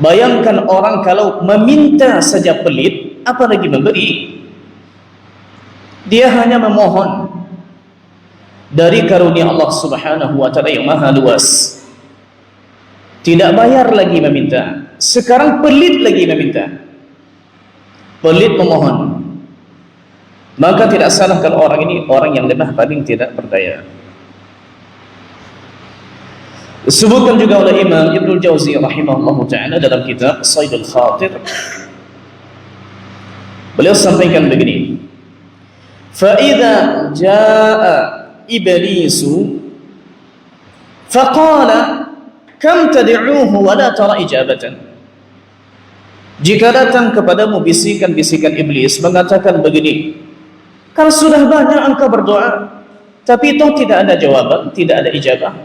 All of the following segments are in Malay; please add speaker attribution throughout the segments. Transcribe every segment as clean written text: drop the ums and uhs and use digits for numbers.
Speaker 1: Bayangkan orang kalau meminta saja pelit, apalagi memberi. Dia hanya memohon dari karunia Allah Subhanahu wa taala yang maha luas. Tidak bayar lagi meminta, sekarang pelit lagi meminta, pelit memohon. Maka tidak salah kalau orang ini orang yang lemah, paling tidak berdaya. Disebutkan juga oleh Imam Ibnul Jauzi rahimahullahu ta'ala dalam kitab Saidul Khatir. Beliau sampaikan begini, فَإِذَا جَاءَ إِبْلِيسُ فَقَالَ كَمْ تَدْعُوهُ وَلَا تَرَى إِجَابَةً. Jika datang kepadamu bisikan-bisikan iblis mengatakan begini, kalau sudah banyak engkau berdoa, tapi itu tidak ada jawaban, tidak ada ijabah.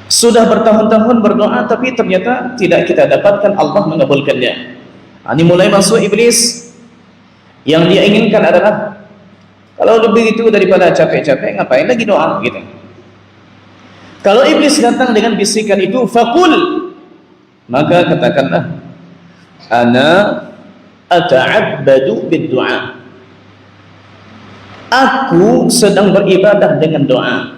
Speaker 1: Sudah bertahun-tahun berdoa, tapi ternyata tidak kita dapatkan Allah mengabulkannya. Ini mulai masuk iblis. Yang dia inginkan adalah, kalau lebih itu daripada capek-capek, ngapain lagi doa gitu. Kalau iblis datang dengan bisikan itu, faqul, maka katakanlah, ana ata'abbadu bid-du'a. Aku sedang beribadah dengan doa.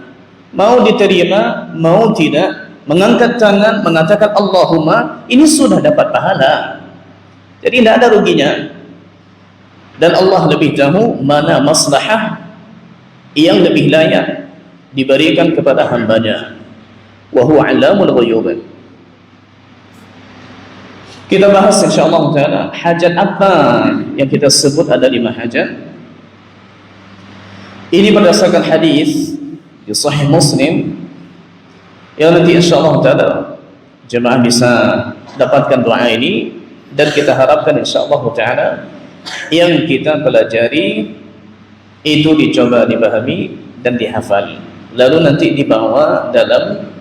Speaker 1: Mau diterima, mau tidak, mengangkat tangan, mengatakan Allahumma, ini sudah dapat pahala. Jadi tidak ada ruginya. Dan Allah lebih tahu mana maslahah yang lebih layak diberikan kepada hambanya. Wa huwa 'allamul ghuyub. Kita bahas insyaallah taala hajat apa yang kita sebut ada 5 hajat. Ini berdasarkan hadis di Sahih Muslim yang nanti insyaallah taala jemaah bisa dapatkan doa ini, dan kita harapkan insyaallah taala yang kita pelajari itu dicoba dipahami dan dihafal, lalu nanti dibawa dalam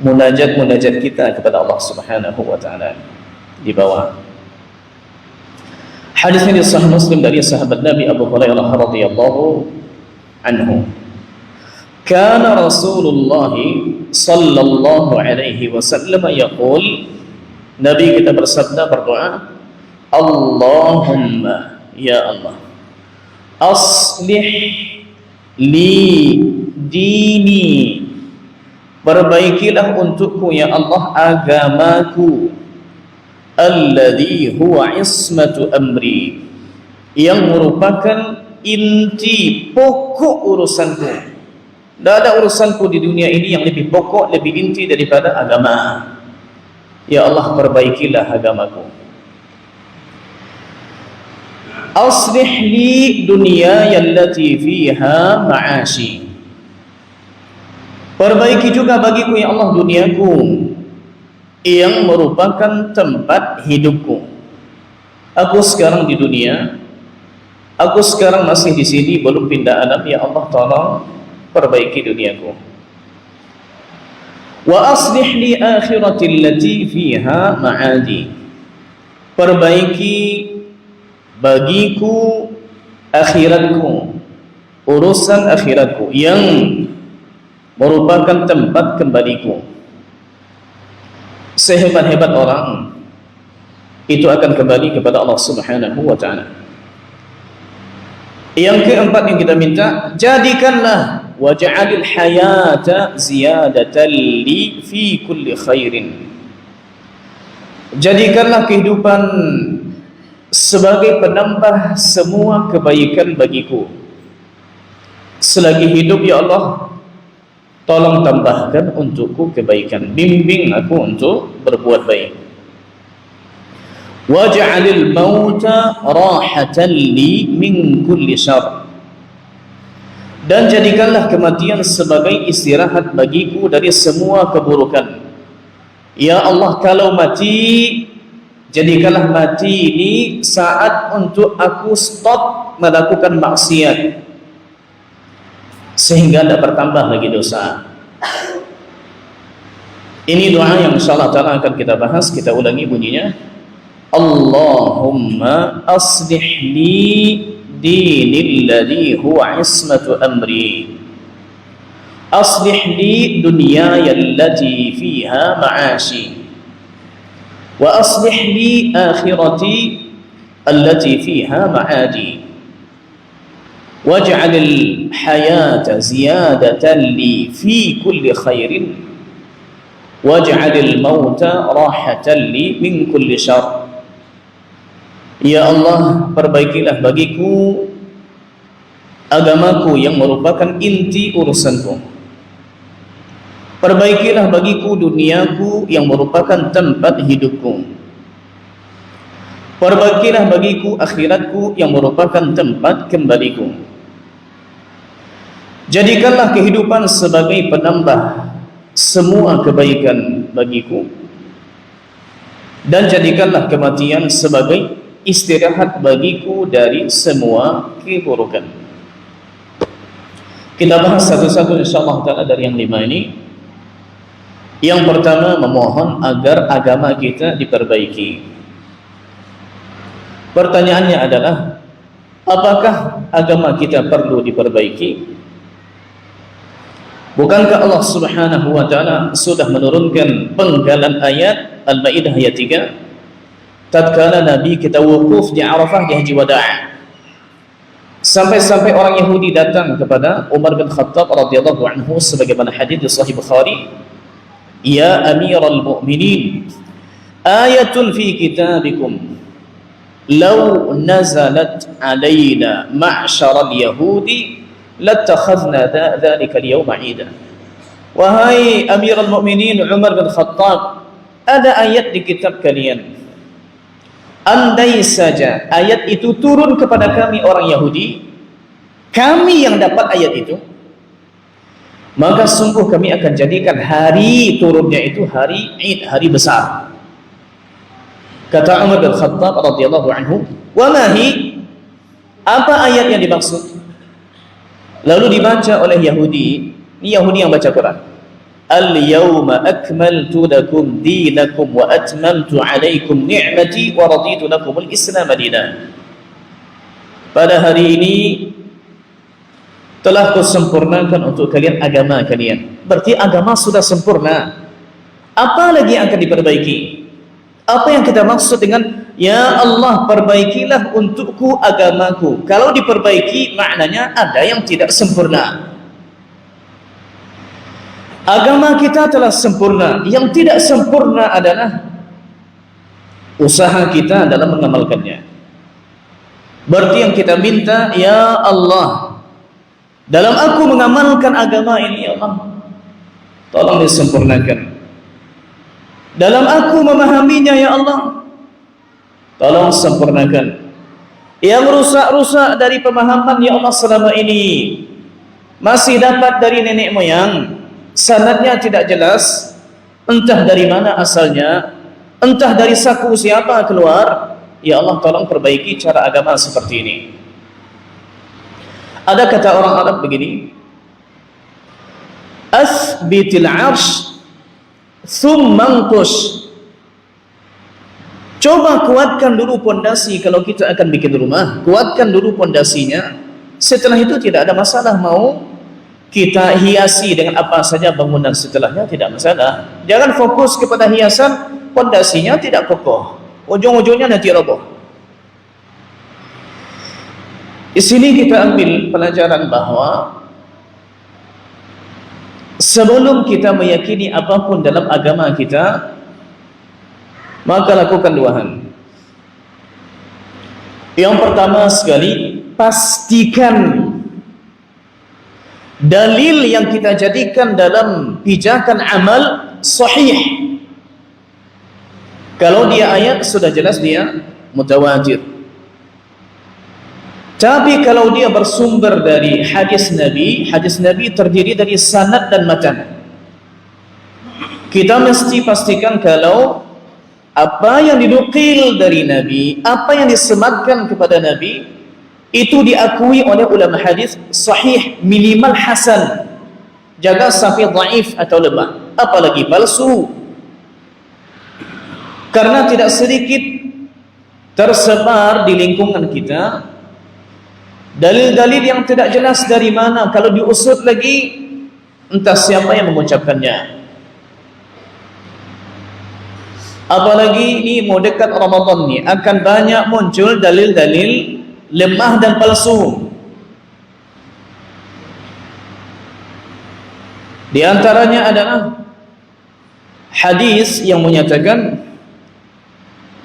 Speaker 1: munajat-munajat kita kepada Allah Subhanahu wa taala. Dibawa. Hadis ini Sahih Muslim dari sahabat Nabi Abu Hurairah radhiyallahu anhu. Kana Rasulullah sallallahu alaihi wasallam yaqul, Nabi kita bersabda, berdoa, Allahumma ya Allah, aslih li dini, perbaikilah untukku ya Allah agamaku, alladhi huwa ismatu amri, yang merupakan inti pokok urusanku. Tidak ada urusanku di dunia ini yang lebih pokok, lebih inti daripada agama. Ya Allah, perbaikilah agamaku. Aslih li dunyaya allati fiha ma'ashi, perbaiki juga bagiku ya Allah duniaku yang merupakan tempat hidupku. Aku sekarang di dunia, aku sekarang masih di sini, belum pindah alam. Ya Allah, tolong perbaiki duniaku. Wa aslih li akhirati allati fiha ma'adi, perbaiki bagiku akhiratku, urusan akhiratku yang merupakan tempat kembaliku. Sehebat-hebat orang itu akan kembali kepada Allah Subhanahu wa ta'ala. Yang keempat yang kita minta, jadikanlah waj'alil hayata ziyadatan li fi kulli khairin, jadikanlah kehidupan sebagai penambah semua kebaikan bagiku. Selagi hidup ya Allah, tolong tambahkan untukku kebaikan, bimbing aku untuk berbuat baik. Waj'alil mauta rahatan li min kulli syarr, dan jadikanlah kematian sebagai istirahat bagiku dari semua keburukan. Ya Allah, kalau mati, jadikanlah mati ini saat untuk aku stop melakukan maksiat, sehingga tidak bertambah lagi dosa. Ini doa yang insyaallah ta'ala akan kita bahas. Kita ulangi bunyinya, Allahumma aslih li dinil ladhi huwa ismatu amri, aslih li dunyaya allati fiha ma'ashi, wa aslih li akhirati allati fiha ma'adi waj'al al-hayata ziyadatan li fi kulli khairin waj'al al-mauta rahatan li min kulli syarr. Ya Allah, perbaikilah bagiku agamaku yang merupakan inti urusanku. Perbaikilah bagiku duniaku yang merupakan tempat hidupku. Perbaikilah bagiku akhiratku yang merupakan tempat kembaliku. Jadikanlah kehidupan sebagai penambah semua kebaikan bagiku, dan jadikanlah kematian sebagai istirahat bagiku dari semua keburukan. Kita bahas satu-satu insyaAllah ta'ala dari yang 5 ini. Yang pertama, memohon agar agama kita diperbaiki. Pertanyaannya adalah, apakah agama kita perlu diperbaiki? Bukankah Allah Subhanahu wa ta'ala sudah menurunkan penggalan ayat Al-Maidah ayat 3 tatkala Nabi kita wukuf di Arafah di Haji Wada', sampai-sampai orang Yahudi datang kepada Umar bin Khattab radhiyallahu anhu sebagaimana hadis di Sahih Bukhari, ya Amirul Mu'minin, ayatun fi kitabikum law nazalat alaina ma'syaral yahudi latakhadna dzalika al-yawma 'ida. Wahai Amirul Mu'minin Umar bin Khattab, ada ayat di kitab kalian, andai saja ayat itu turun kepada kami orang Yahudi, kami yang dapat ayat itu, maka sungguh kami akan jadikan hari turunnya itu hari Id, hari besar. Kata Umar bin Khattab radhiyallahu anhu, wa mahi, apa ayat yang dimaksud? Lalu dibaca oleh Yahudi, ini Yahudi yang baca Quran, al-yawma akmaltu lakum dinakum wa atmamtu alaikum ni'mati wa raditu lakum al-islam madina. Pada hari ini telah kusempurnakan untuk kalian agama kalian. Berarti agama sudah sempurna. Apa lagi yang akan diperbaiki? Apa yang kita maksud dengan ya Allah perbaikilah untukku agamaku? Kalau diperbaiki maknanya ada yang tidak sempurna. Agama kita telah sempurna. Yang tidak sempurna adalah usaha kita dalam mengamalkannya. Berarti yang kita minta, ya Allah, dalam aku mengamalkan agama ini, ya Allah, tolong disempurnakan. Dalam aku memahaminya, ya Allah, tolong sempurnakan. Yang rusak-rusak dari pemahaman, ya Allah, selama ini masih dapat dari nenek moyang, sanadnya tidak jelas, entah dari mana asalnya, entah dari saku siapa keluar, ya Allah, tolong perbaiki cara agama seperti ini. Ada kata orang Arab begini, asbitil arsh thumma anqush. Coba kuatkan dulu pondasi. Kalau kita akan bikin rumah, kuatkan dulu pondasinya. Setelah itu tidak ada masalah. Mau kita hiasi dengan apa saja bangunan setelahnya, tidak masalah. Jangan fokus kepada hiasan, pondasinya tidak kokoh, ujung-ujungnya nanti roboh. Di sini kita ambil pelajaran bahwa sebelum kita meyakini apapun dalam agama kita, maka lakukan 2 hal. Yang pertama sekali, pastikan dalil yang kita jadikan dalam pijakan amal sahih. Kalau dia ayat, sudah jelas dia mutawatir. Tapi kalau dia bersumber dari hadis Nabi terdiri dari sanad dan matan. Kita mesti pastikan kalau apa yang dinukil dari Nabi, apa yang disematkan kepada Nabi, itu diakui oleh ulama hadis sahih, minimal hasan. Jangan sampai dhaif atau lemah, apalagi palsu. Karena tidak sedikit tersebar di lingkungan kita dalil-dalil yang tidak jelas dari mana, kalau diusut lagi entah siapa yang mengucapkannya. Apalagi ini mau dekat Ramadan ni, akan banyak muncul dalil-dalil lemah dan palsu. Di antaranya adalah hadis yang menyatakan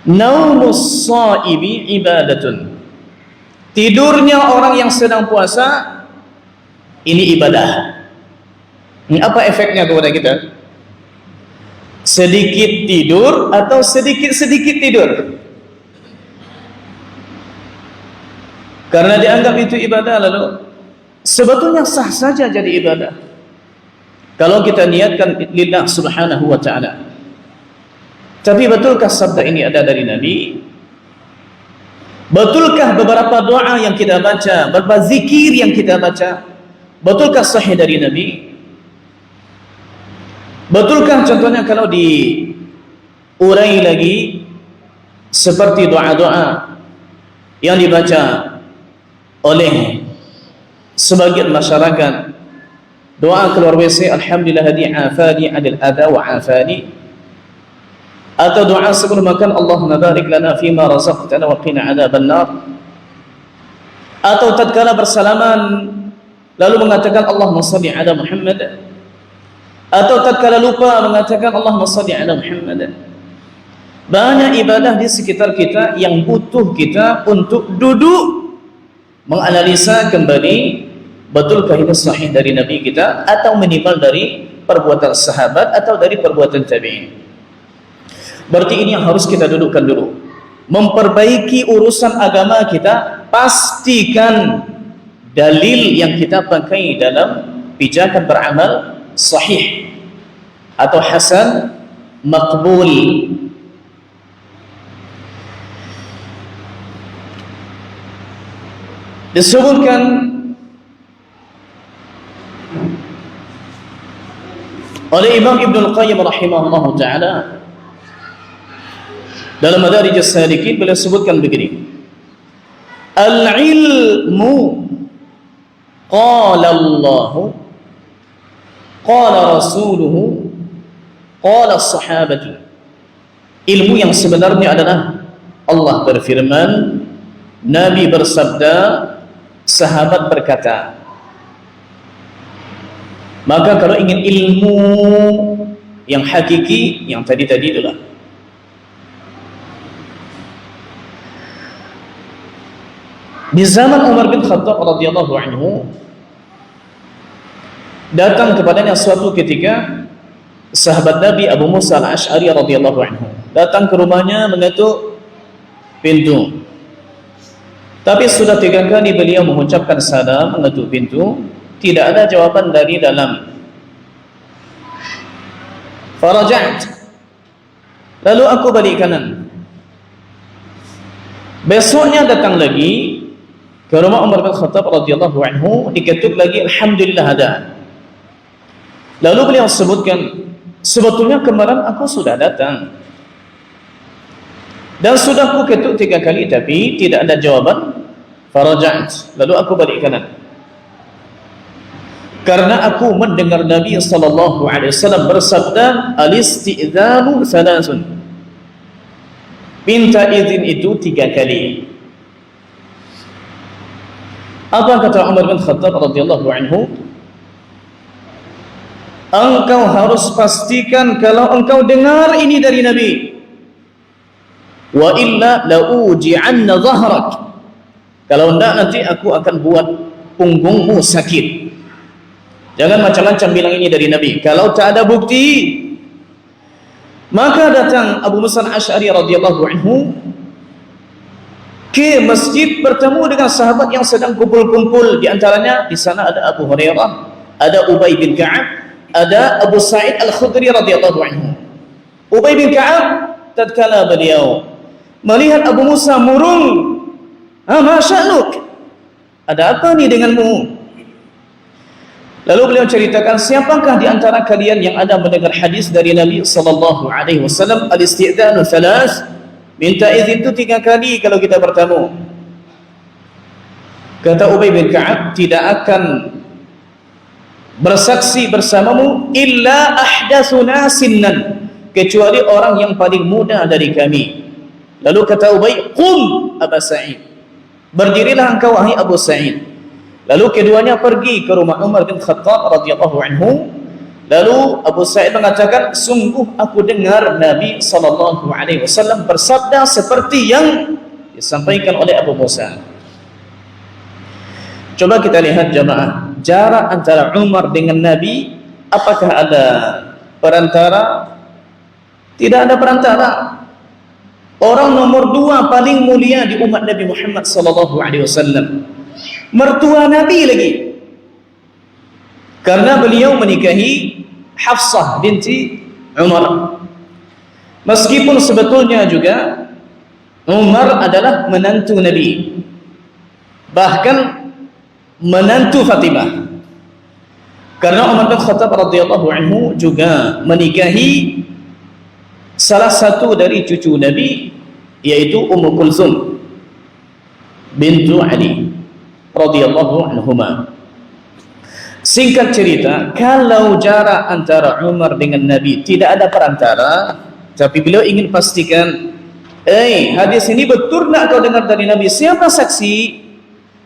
Speaker 1: naumus shaibi ibadatun. Tidurnya orang yang sedang puasa ini ibadah. Ini apa efeknya kepada kita? Sedikit tidur atau sedikit-sedikit tidur? Karena dianggap itu ibadah, lalu sebetulnya sah saja jadi ibadah kalau kita niatkan lillah subhanahu wa ta'ala. Tapi betulkah sabda ini ada dari Nabi? Betulkah beberapa doa yang kita baca, beberapa zikir yang kita baca, betulkah sahih dari Nabi? Betulkah contohnya kalau diurai lagi seperti doa-doa yang dibaca oleh sebagian masyarakat, doa keluar WC, alhamdulillah hadi afani adil adha wa afani, atau doa sebelum makan, Allahumma barik lana fima razaqtana wa qina adzaban nar, atau tatkala bersalaman lalu mengatakan Allahumma shalli ala Muhammad, atau tatkala lupa mengatakan Allahumma shalli ala Muhammad. Banyak ibadah di sekitar kita yang butuh kita untuk duduk menganalisa kembali, betulkah ini sahih dari Nabi kita, atau minimal dari perbuatan sahabat atau dari perbuatan tabi'in. Berarti ini yang harus kita dudukkan dulu. Memperbaiki urusan agama kita, pastikan dalil yang kita pakai dalam pijakan beramal sahih atau hasan, maqbul. Disebutkan oleh Imam Ibnul Qayyim rahimahullahu ta'ala dalam Madarij as-Salikin, beliau sebutkan begini: al-ilmu qala Allah, qala rasuluhu, qala as-sahabatu. Ilmu yang sebenarnya adalah Allah berfirman, Nabi bersabda, sahabat berkata. Maka kalau ingin ilmu yang hakiki, yang tadi-tadi itulah. Di zaman Umar bin Khattab radhiyallahu anhu, datang kepadanya suatu ketika sahabat Nabi Abu Musa al-Ash'ari radhiyallahu anhu, datang ke rumahnya mengetuk pintu. Tapi sudah 3 kali beliau mengucapkan salam, mengetuk pintu, tidak ada jawaban dari dalam. Faraja'at, lalu aku balik kanan. Besoknya datang lagi ke rumah Umar bin Khattab radhiyallahu anhu, diketuk lagi, alhamdulillah ada. Lalu beliau sebutkan, sebetulnya kemarin aku sudah datang dan sudah aku ketuk 3 kali tapi tidak ada jawaban. Faraja'at, lalu aku balik kanan. Karena aku mendengar Nabi sallallahu alaihi wasallam bersabda, al-isti'dzanu thalathun. Minta izin itu 3 kali. Apa kata Umar bin Khattab radhiyallahu anhu? Engkau harus pastikan kalau engkau dengar ini dari Nabi. Wa illa la'uji'anna dhahrak. Kalau tidak nanti aku akan buat punggungmu sakit. Jangan macam-macam bilang ini dari Nabi. Kalau tak ada bukti. Maka datang Abu Musa al-Ash'ari radhiyallahu anhu ke masjid, bertemu dengan sahabat yang sedang kumpul-kumpul. Di antaranya di sana ada Abu Hurairah, ada Ubay bin Ka'ab, ada Abu Sa'id al-Khudri radhiyallahu anhu. Ubay bin Ka'ab tatkala beliau melihat Abu Musa murung, ma sya'nuk? Ada apa ni denganmu? Lalu beliau ceritakan, siapakah di antara kalian yang ada mendengar hadis dari Nabi sallallahu alaihi wasallam, al-isti'dzanu thalath, minta izin itu 3 kali kalau kita bertamu. Kata Ubay bin Ka'ab, tidak akan bersaksi bersamamu illa ahdatsuna sinnan, kecuali orang yang paling muda dari kami. Lalu kata Ubay, qum Aba Sa'id, berdirilah engkau wahai Abu Sa'id. Lalu keduanya pergi ke rumah Umar bin Khattab radhiyallahu anhu. Lalu Abu Sa'id mengatakan, sungguh aku dengar Nabi SAW bersabda seperti yang disampaikan oleh Abu Musa. Coba kita lihat jamaah, jarak antara Umar dengan Nabi, apakah ada perantara? Tidak ada perantara. Orang nomor 2 paling mulia di umat Nabi Muhammad SAW, mertua Nabi lagi, karena beliau menikahi Hafsah binti Umar. Meskipun sebetulnya juga Umar adalah menantu Nabi, bahkan menantu Fatimah, karena Umar bin Khattab radhiyallahu anhu juga menikahi salah satu dari cucu Nabi, yaitu Ummu Kulsum bintu Ali radhiyallahu anhuma. Singkat cerita, kalau jarak antara Umar dengan Nabi tidak ada perantara, tapi beliau ingin pastikan, hadis ini betul nak kau dengar dari Nabi? Siapa saksi?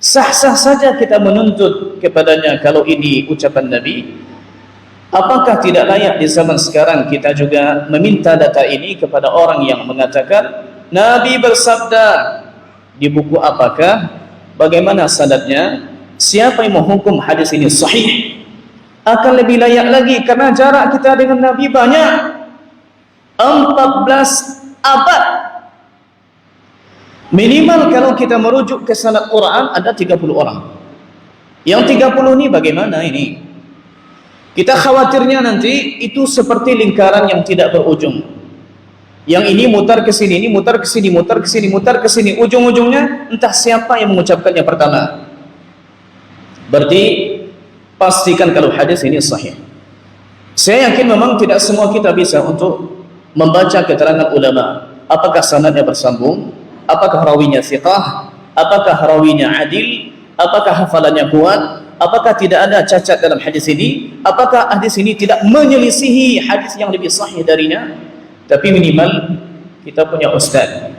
Speaker 1: Sah-sah saja kita menuntut kepadanya kalau ini ucapan Nabi. Apakah tidak layak di zaman sekarang kita juga meminta data ini kepada orang yang mengatakan Nabi bersabda di buku apakah? Bagaimana sanadnya? Siapa yang menghukum hadis ini sahih? Akan lebih layak lagi karena jarak kita dengan Nabi banyak, 14 abad. Minimal kalau kita merujuk ke sanad Quran ada 30 orang. Yang 30 ini bagaimana ini? Kita khawatirnya nanti itu seperti lingkaran yang tidak berujung. Yang ini mutar ke sini, ini mutar ke sini, mutar ke sini, mutar ke sini. Ujung-ujungnya entah siapa yang mengucapkannya pertama. Berarti pastikan kalau hadis ini sahih. Saya yakin memang tidak semua kita bisa untuk membaca keterangan ulama. Apakah sanadnya bersambung? Apakah rawinya thiqah? Apakah rawinya adil? Apakah hafalannya kuat? Apakah tidak ada cacat dalam hadis ini? Apakah hadis ini tidak menyelisihi hadis yang lebih sahih darinya? Tapi minimal kita punya ustaz,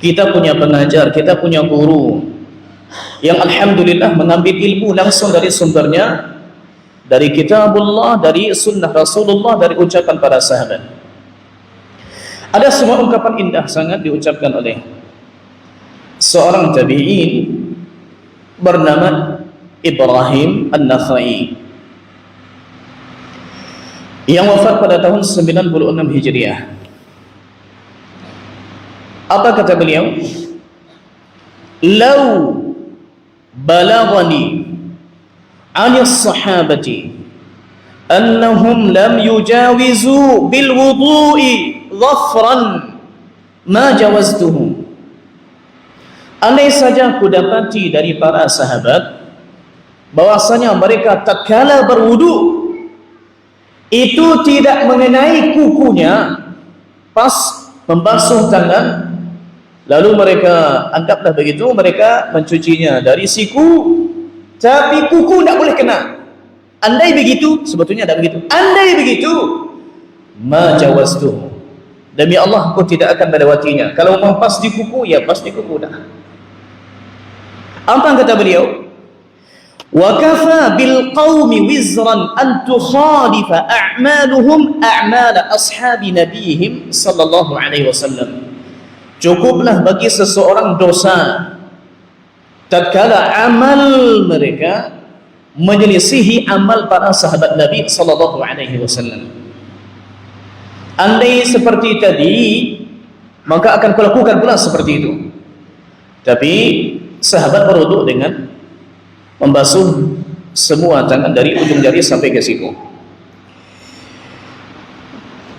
Speaker 1: kita punya pengajar, kita punya guru yang alhamdulillah mengambil ilmu langsung dari sumbernya, dari kitabullah, dari sunnah Rasulullah, dari ucapan para sahabat. Ada semua ungkapan indah sangat diucapkan oleh seorang tabi'in bernama Ibrahim An-Nakhai yang wafat pada tahun 96 Hijriah. Apa kata beliau? Lau balaghani 'anis sahabati annahum lam yujawizu bil wudu'i dhafran ma jawaztuhu. Andai saja aku dapati dari para sahabat bahwasanya mereka tatkala berwudu itu tidak mengenai kukunya pas membasuh tangan, lalu mereka anggaplah begitu, mereka mencucinya dari siku, tapi kuku tidak boleh kena. Andai begitu, sebetulnya tidak begitu. Andai begitu, ma jawaztuhu, demi Allah aku tidak akan melewatinya. Kalau mau pas di kuku, ya pas di kuku dah. Apa kata beliau? Wa kafa bil qaumi wizran an tukhalifa a'maluhum a'mal ashabi nabiyihim sallallahu alaihi wasallam. Cukuplah bagi seseorang dosa tatkala amal mereka menyelisihi amal para sahabat Nabi sallallahu alaihi wasallam. Andai seperti tadi, maka akan kulakukan pula seperti itu. Tapi sahabat berwudu dengan membasuh semua tangan dari ujung jari sampai ke siku.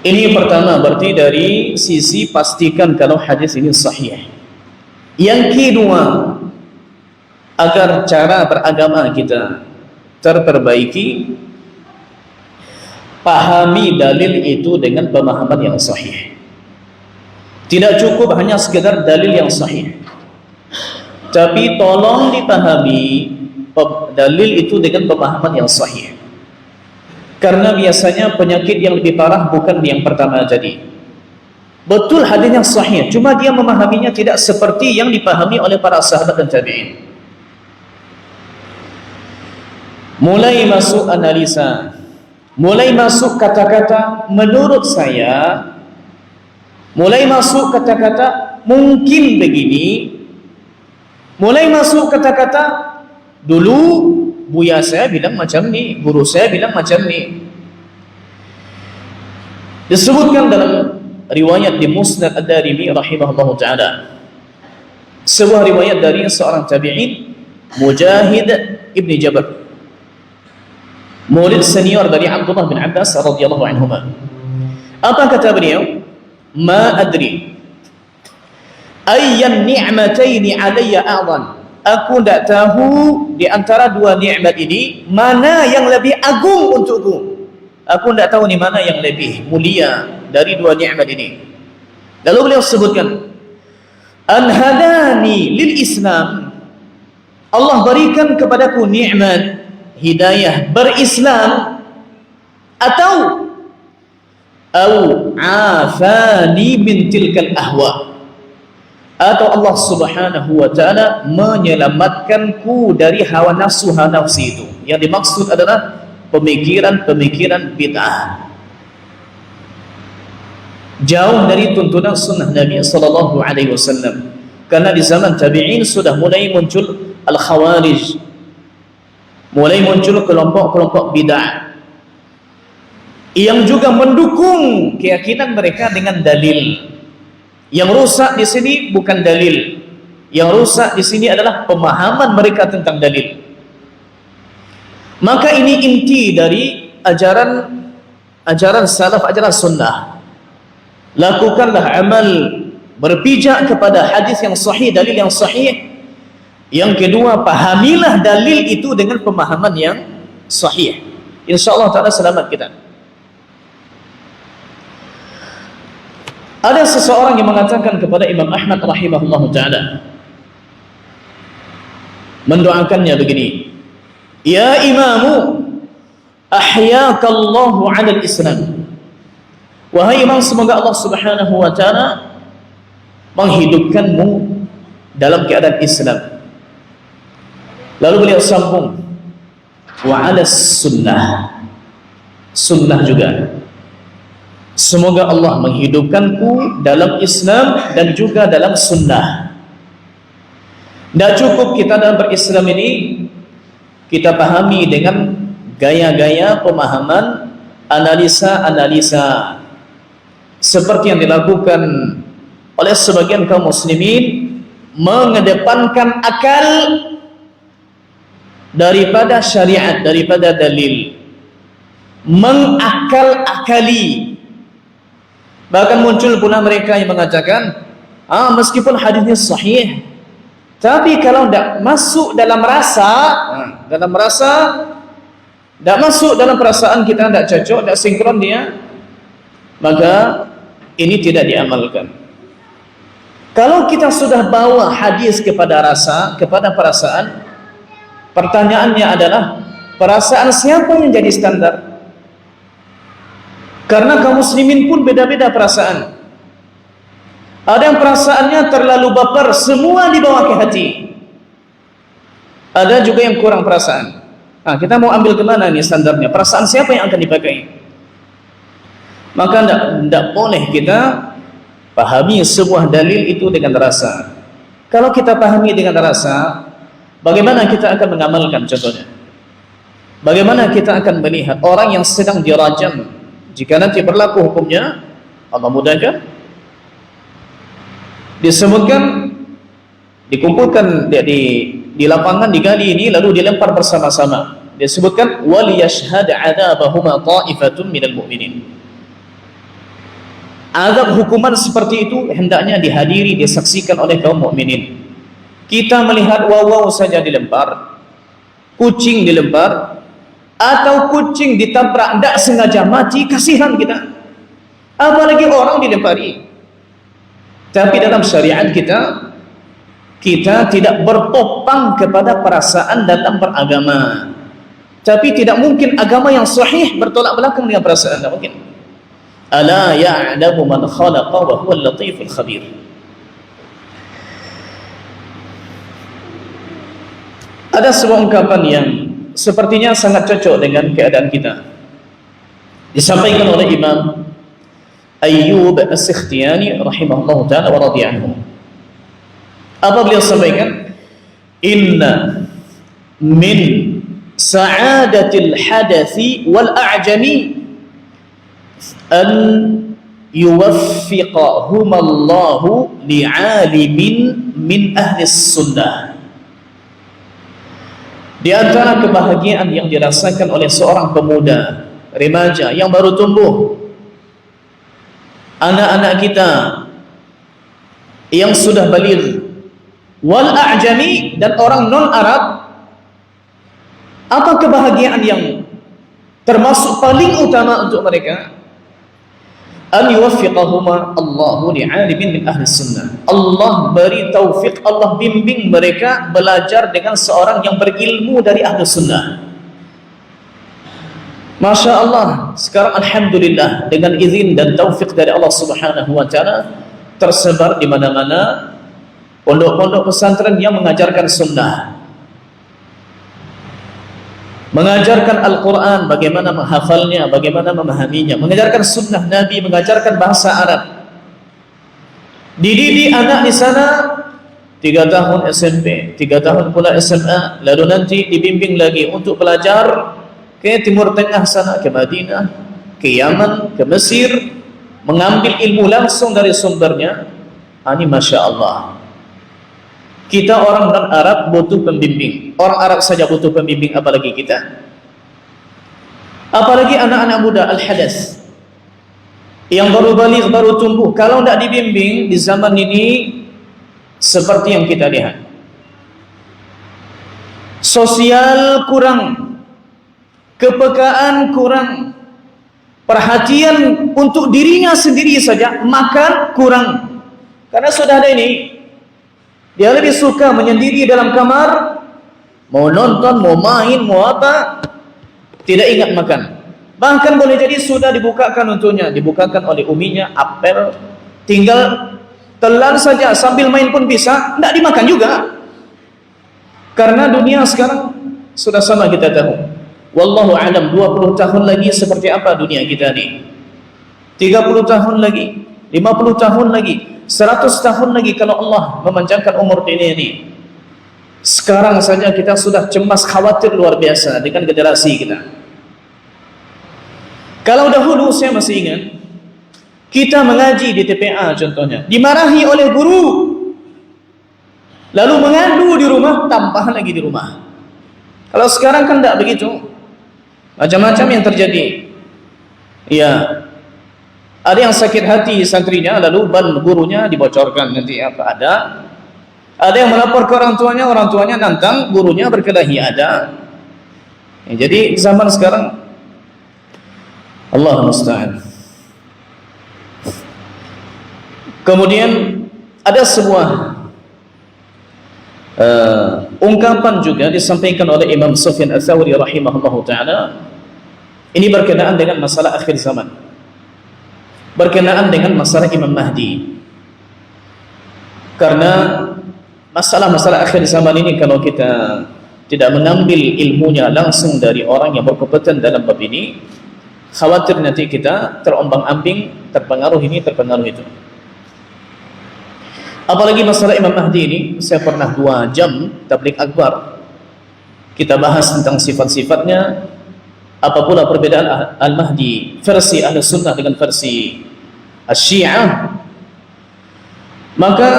Speaker 1: Ini yang pertama, berarti dari sisi pastikan kalau hadis ini sahih. Yang kedua, agar cara beragama kita terperbaiki, pahami dalil itu dengan pemahaman yang sahih. Tidak cukup hanya sekedar dalil yang sahih, tapi tolong dipahami dalil itu dengan pemahaman yang sahih. Karena biasanya penyakit yang lebih parah bukan yang pertama tadi. Betul hadisnya sahih, cuma dia memahaminya tidak seperti yang dipahami oleh para sahabat dan tabi'in. Mulai masuk analisa, mulai masuk kata-kata menurut saya, mulai masuk kata-kata mungkin begini, mulai masuk kata-kata dulu buya saya bilang macam ni, guru saya bilang macam ni. Disebutkan dalam riwayat di Musnad Ad-Darimi rahimahullahu ta'ala, sebuah riwayat dari seorang tabi'in, Mujahid ibn Jabr, murid senior dari Abdullah bin Abbas radhiyallahu anhuma. Apa kata beliau? Ma adri ayyan ni'mataini alayya a'zam. Aku tidak tahu di antara dua nikmat ini mana yang lebih agung untukku. Aku tidak tahu ni mana yang lebih mulia dari dua nikmat ini. Lalu beliau sebutkan, an hadani lil Islam. Allah berikan kepadaku nikmat hidayah berislam, atau afani min tilkal ahwa, atau Allah subhanahu wa ta'ala menyelamatkanku dari hawa nafsu itu. Yang dimaksud adalah pemikiran-pemikiran bid'ah, jauh dari tuntunan sunnah Nabi sallallahu alaihi wasallam. Karena di zaman tabi'in sudah mulai muncul al-khawarij, mulai muncul kelompok-kelompok bid'ah yang juga mendukung keyakinan mereka dengan dalil. Yang rusak di sini bukan dalil, yang rusak di sini adalah pemahaman mereka tentang dalil. Maka ini inti dari ajaran salaf, ajaran sunnah. Lakukanlah amal berpijak kepada hadis yang sahih, dalil yang sahih. Yang kedua, pahamilah dalil itu dengan pemahaman yang sahih. InsyaAllah ta'ala selamat kita. Ada seseorang yang mengatakan kepada Imam Ahmad rahimahullah ta'ala, mendoakannya begini, ya imamu ahyakallahu ala al-islam. Wahai imam, semoga Allah subhanahu wa ta'ala menghidupkanmu dalam keadaan Islam. Lalu beliau sambung, wa ala sunnah, sunnah juga. Semoga Allah menghidupkanku dalam Islam dan juga dalam sunnah. Tidak cukup kita dalam berislam ini kita pahami dengan gaya-gaya pemahaman, analisa-analisa seperti yang dilakukan oleh sebagian kaum muslimin, mengedepankan akal daripada syariat, daripada dalil, mengakal-akali. Bahkan muncul pula mereka yang mengatakan, meskipun hadisnya sahih, tapi kalau tidak masuk dalam rasa, tidak masuk dalam perasaan kita, tidak cocok, tidak sinkron dia, maka ini tidak diamalkan. Kalau kita sudah bawa hadis kepada rasa, kepada perasaan, pertanyaannya adalah, perasaan siapa yang jadi standar? Karena kaum muslimin pun beda-beda perasaan. Ada yang perasaannya terlalu baper, semua dibawa ke hati. Ada juga yang kurang perasaan. Kita mau ambil kemana nih standarnya? Perasaan siapa yang akan dipakai? Maka tidak boleh kita pahami sebuah dalil itu dengan rasa. Kalau kita pahami dengan rasa, bagaimana kita akan mengamalkan contohnya? Bagaimana kita akan melihat orang yang sedang dirajam, jika nanti berlaku hukumnya, Allah mudahkan, disebutkan, dikumpulkan di lapangan, digali ini, lalu dilempar bersama-sama. Disebutkan, waliyashhad 'adzabahuma ta'ifatun minal mu'minin. Azab hukuman seperti itu hendaknya dihadiri, disaksikan oleh kaum mukminin. Kita melihat waw saja dilempar, kucing dilempar, atau kucing ditabrak tidak sengaja mati, kasihan kita, apalagi orang dilempari. Tapi dalam syariat kita tidak bertopang kepada perasaan dalam beragama. Tapi tidak mungkin agama yang sahih bertolak belakang dengan perasaan, tidak mungkin. Ala ya'lamu man khalaqa wa huwal latiful khabir. Ada sebuah ungkapan yang sepertinya sangat cocok dengan keadaan kita. Disampaikan oleh Imam Ayyub As-Sikhtiyani rahimahullahu ta'ala wa radhiya anhu. Apa beliau sampaikan? Inna min sa'adatil hadathi wal a'jami an yuwaffiqahumallahu li'alimin min ahli sunnah. Di antara kebahagiaan yang dirasakan oleh seorang pemuda, remaja yang baru tumbuh, anak-anak kita yang sudah baligh, wal a'jami, dan orang non-Arab, apa kebahagiaan yang termasuk paling utama untuk mereka? An yuwaffiqahuma Allahu li'alimin min ahli sunnah. Allah beri taufik, Allah bimbing mereka belajar dengan seorang yang berilmu dari ahli sunnah. Masya Allah, sekarang alhamdulillah dengan izin dan taufik dari Allah Subhanahu wa ta'ala tersebar di mana-mana pondok-pondok pesantren yang mengajarkan sunnah, mengajarkan Al-Quran, bagaimana menghafalnya, bagaimana memahaminya, mengajarkan sunnah Nabi, mengajarkan bahasa Arab. Dididik anak di sana 3 tahun SMP, 3 tahun pula SMA, lalu nanti dibimbing lagi untuk belajar ke Timur Tengah sana, ke Madinah, ke Yaman, ke Mesir, mengambil ilmu langsung dari sumbernya. Ini Masya Allah. Kita orang non-Arab butuh pembimbing. Orang Arab saja butuh pembimbing, apalagi kita. Apalagi anak-anak muda al-hadas yang baru baligh, baru tumbuh. Kalau tidak dibimbing di zaman ini, seperti yang kita lihat, sosial kurang, kepekaan kurang, perhatian untuk dirinya sendiri saja, makan kurang. Karena sudah ada ini, dia lebih suka menyendiri dalam kamar, mau nonton, mau main, mau apa, tidak ingat makan. Bahkan boleh jadi sudah dibukakan untuknya, dibukakan oleh uminya apel, tinggal telan saja, sambil main pun bisa, tidak dimakan juga. Karena dunia sekarang sudah sama kita tahu. Wallahu alam, 20 tahun lagi seperti apa dunia kita ini, 30 tahun lagi, 50 tahun lagi, 100 tahun lagi kalau Allah memanjangkan umur dunia ini. Sekarang saja kita sudah cemas, khawatir luar biasa dengan generasi kita. Kalau dahulu saya masih ingat, kita mengaji di TPA contohnya, dimarahi oleh guru, lalu mengadu di rumah, tambah lagi di rumah. Kalau sekarang kan tidak begitu, macam-macam yang terjadi. Ya, ada yang sakit hati santrinya, lalu ban gurunya dibocorkan, nanti apa ada. Ada yang melapor ke orang tuanya nantang gurunya berkelahi, ada. Ya, jadi zaman sekarang Allah musta'an. Kemudian ada sebuah ungkapan juga disampaikan oleh Imam Sufyan Ats-Tsauri rahimahullahu ta'ala. Ini berkenaan dengan masalah akhir zaman, berkenaan dengan masalah Imam Mahdi. Karena masalah-masalah akhir zaman ini, kalau kita tidak mengambil ilmunya langsung dari orang yang berkompeten dalam bab ini, khawatir nanti kita terombang-ambing, terpengaruh ini, terpengaruh itu. Apalagi masalah Imam Mahdi ini, saya pernah 2 jam tabligh akbar, kita bahas tentang sifat-sifatnya, apa pula perbedaan Al-Mahdi versi Ahlus Sunnah dengan versi Syiah. Maka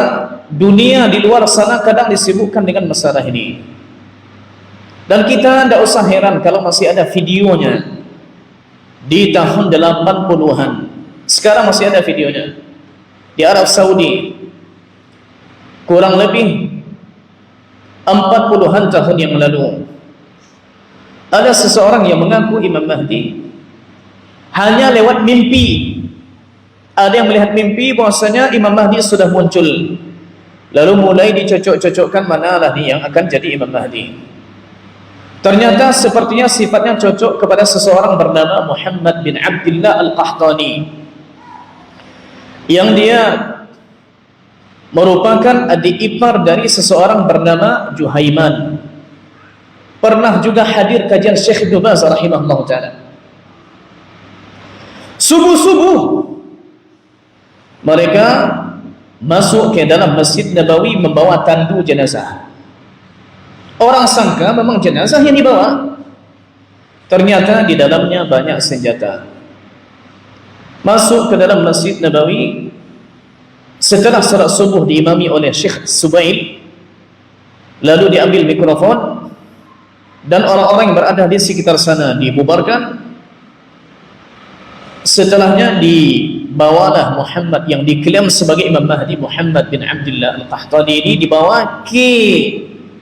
Speaker 1: dunia di luar sana kadang disibukkan dengan masalah ini, dan kita tidak usah heran kalau masih ada videonya di tahun 80-an. Sekarang masih ada videonya di Arab Saudi, kurang lebih 40-an tahun yang lalu. Ada seseorang yang mengaku Imam Mahdi hanya lewat mimpi. Ada yang melihat mimpi bahwasanya Imam Mahdi sudah muncul, lalu mulai dicocok-cocokkan manalah yang akan jadi Imam Mahdi. Ternyata sepertinya sifatnya cocok kepada seseorang bernama Muhammad bin Abdullah Al-Qahtani, yang dia merupakan adik ipar dari seseorang bernama Juhaiman. Pernah juga hadir kajian Syekh Ibn Baz rahimahullah ta'ala. Subuh-subuh mereka masuk ke dalam Masjid Nabawi membawa tandu jenazah. Orang sangka memang jenazah yang dibawa, ternyata di dalamnya banyak senjata. Masuk ke dalam Masjid Nabawi setelah salat subuh diimami oleh Syekh Subail, lalu diambil mikrofon dan orang-orang yang berada di sekitar sana dibubarkan. Setelahnya dibawalah Muhammad yang diklaim sebagai Imam Mahdi, Muhammad bin Abdullah Al-Qahtani ini, dibawa ke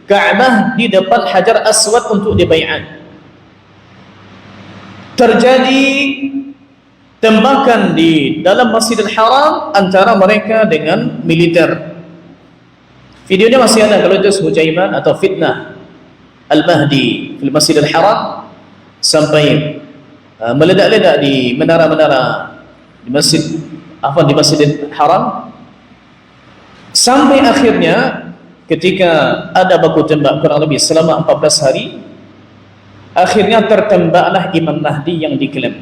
Speaker 1: Ka'bah di depan Hajar Aswad untuk dibaiat. Terjadi tembakan di dalam Masjidil Haram antara mereka dengan militer. Videonya masih ada kalau itu Hujaiman atau fitnah Al-Mahdi di Masjidil Haram, sampai meledak-ledak di menara-menara di Masjidil Haram, sampai akhirnya ketika ada baku tembak kurang lebih selama 14 hari, akhirnya tertembaklah Imam Mahdi yang diklaim.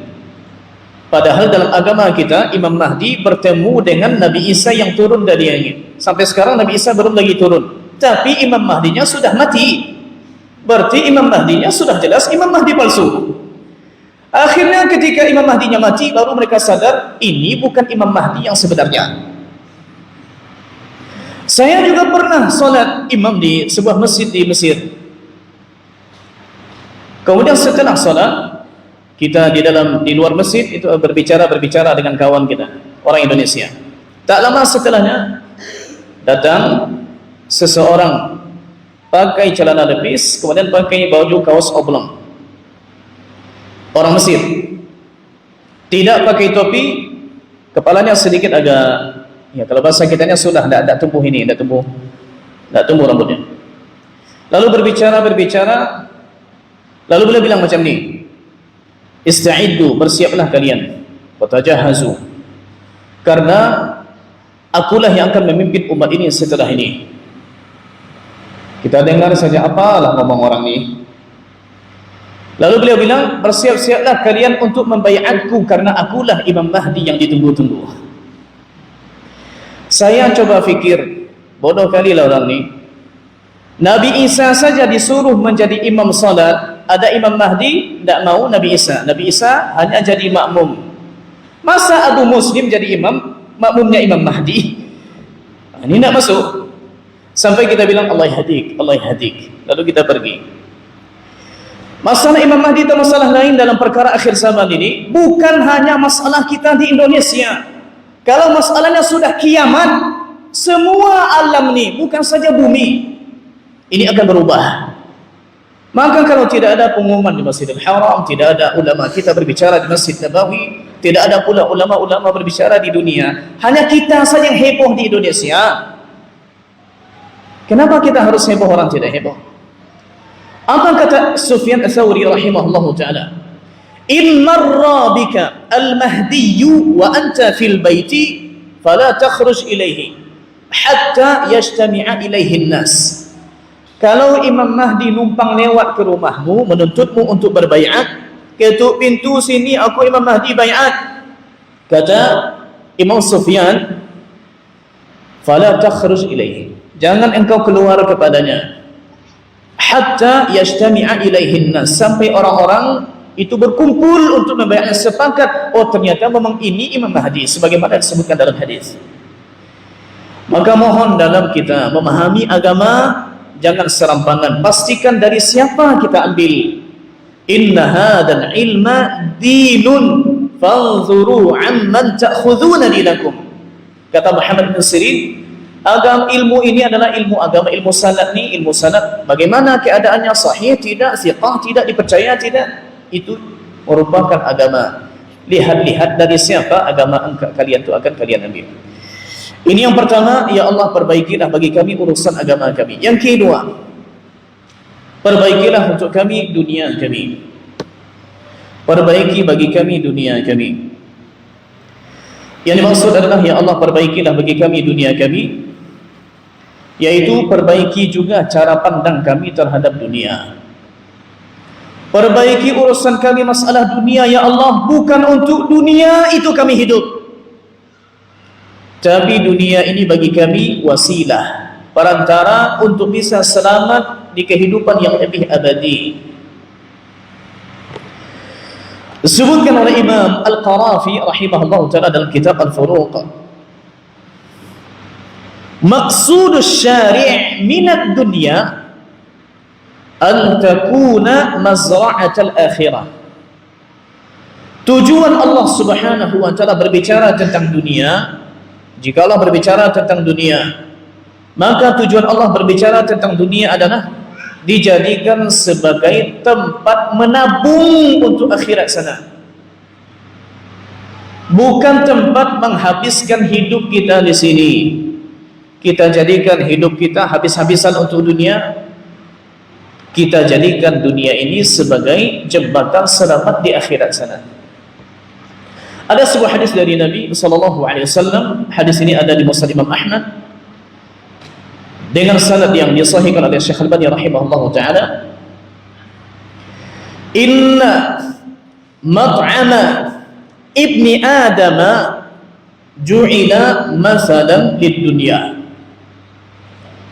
Speaker 1: Padahal dalam agama kita Imam Mahdi bertemu dengan Nabi Isa yang turun dari langit. Sampai sekarang Nabi Isa belum lagi turun, tapi Imam Mahdinya sudah mati. Berarti Imam Mahdinya sudah jelas Imam Mahdi palsu. Akhirnya ketika Imam Mahdinya mati, baru mereka sadar ini bukan Imam Mahdi yang sebenarnya. Saya juga pernah sholat imam di sebuah masjid di Mesir. Kemudian setelah sholat, kita di luar masjid itu berbicara dengan kawan kita, orang Indonesia. Tak lama setelahnya datang seseorang pakai celana lepis, kemudian pakai baju kaos oblong. Orang Mesir, tidak pakai topi, kepalanya sedikit agak, ya kalau bahasa kitanya sudah tidak tumbuh ini, tidak tumbuh rambutnya. Lalu berbicara, lalu beliau bilang macam ni, ista'iddu, bersiaplah kalian, watajahazu, karena akulah yang akan memimpin umat ini setelah ini. Kita dengar saja, apalah ngomong orang ni. Lalu beliau bilang, bersiap-siaplah kalian untuk membaiatku karena akulah Imam Mahdi yang ditunggu-tunggu. Saya coba fikir, bodoh kali lah orang ni. Nabi Isa saja disuruh menjadi imam salat, ada Imam Mahdi, tidak mau Nabi Isa. Nabi Isa hanya jadi makmum. Masa Abu Muslim jadi imam, makmumnya Imam Mahdi? Ini tidak masuk. Sampai kita bilang Allah yahdik, Allah yahdik. Lalu kita pergi. Masalah Imam Mahdi itu masalah lain dalam perkara akhir zaman ini. Bukan hanya masalah kita di Indonesia. Kalau masalahnya sudah kiamat, semua alam ini, bukan saja bumi, ini akan berubah. Maka kalau tidak ada pengumuman di Masjidil Haram, tidak ada ulama kita berbicara di Masjid Nabawi, tidak ada pula ulama-ulama berbicara di dunia, hanya kita saja yang heboh di Indonesia. Kenapa kita harus heboh, orang tidak heboh? Apa kata Sufyan Ats-Tsauri rahimahullahu taala? In marra bika al-mahdiyyu wa anta fil baiti fala takhruj ilaihi hatta yajtami'a ilaihi an-nas. Kalau Imam Mahdi numpang lewat ke rumahmu menuntutmu untuk berbaiat, ketuk pintu sini aku Imam Mahdi baiat. Kata Imam Sufyan, fala takhruj ilaihi. Jangan engkau keluar kepadanya. Hatta yajtami'a ilaihin nas, sampai orang-orang itu berkumpul untuk membaiatnya, sepakat oh ternyata memang ini Imam Mahdi sebagaimana disebutkan dalam hadis. Maka mohon dalam kita memahami agama jangan serampangan, pastikan dari siapa kita ambil. Inna hadzal ilma dinun fanzuru amman ta'khuduna dinakum. Kata Muhammad bin Sirin, agama ilmu ini adalah ilmu agama, ilmu sanad ni, ilmu sanad bagaimana keadaannya, sahih tidak, siqah tidak, dipercaya tidak, itu merupakan agama. Lihat-lihat dari siapa agama kalian itu akan kalian ambil. Ini yang pertama, ya Allah perbaikilah bagi kami urusan agama kami. Yang kedua, perbaikilah untuk kami dunia kami, perbaiki bagi kami dunia kami. Yang dimaksud adalah, ya Allah, perbaikilah bagi kami dunia kami, yaitu perbaiki juga cara pandang kami terhadap dunia. Perbaiki urusan kami masalah dunia, ya Allah. Bukan untuk dunia itu kami hidup, tapi dunia ini bagi kami wasilah, perantara untuk bisa selamat di kehidupan yang lebih abadi. Disebutkan oleh Imam Al-Qarafi rahimahullah ta'ala dalam kitab Al-Furuq, maqsudus syari' minad dunya an takuna mazra'atal akhirah. Tujuan Allah subhanahu wa ta'ala berbicara tentang dunia, jika Allah berbicara tentang dunia, maka tujuan Allah berbicara tentang dunia adalah dijadikan sebagai tempat menabung untuk akhirat sana, bukan tempat menghabiskan hidup kita di sini. Kita jadikan hidup kita habis-habisan untuk dunia, kita jadikan dunia ini sebagai jembatan selamat di akhirat sana. Ada sebuah hadis dari Nabi SAW. Hadis ini ada di Musnad Imam Ahmad dengan sanad yang disahihkan oleh Syekh Al-Albani rahimahullah ta'ala. Inna mat'ama ibni adama ju'ila masalan lid dunya.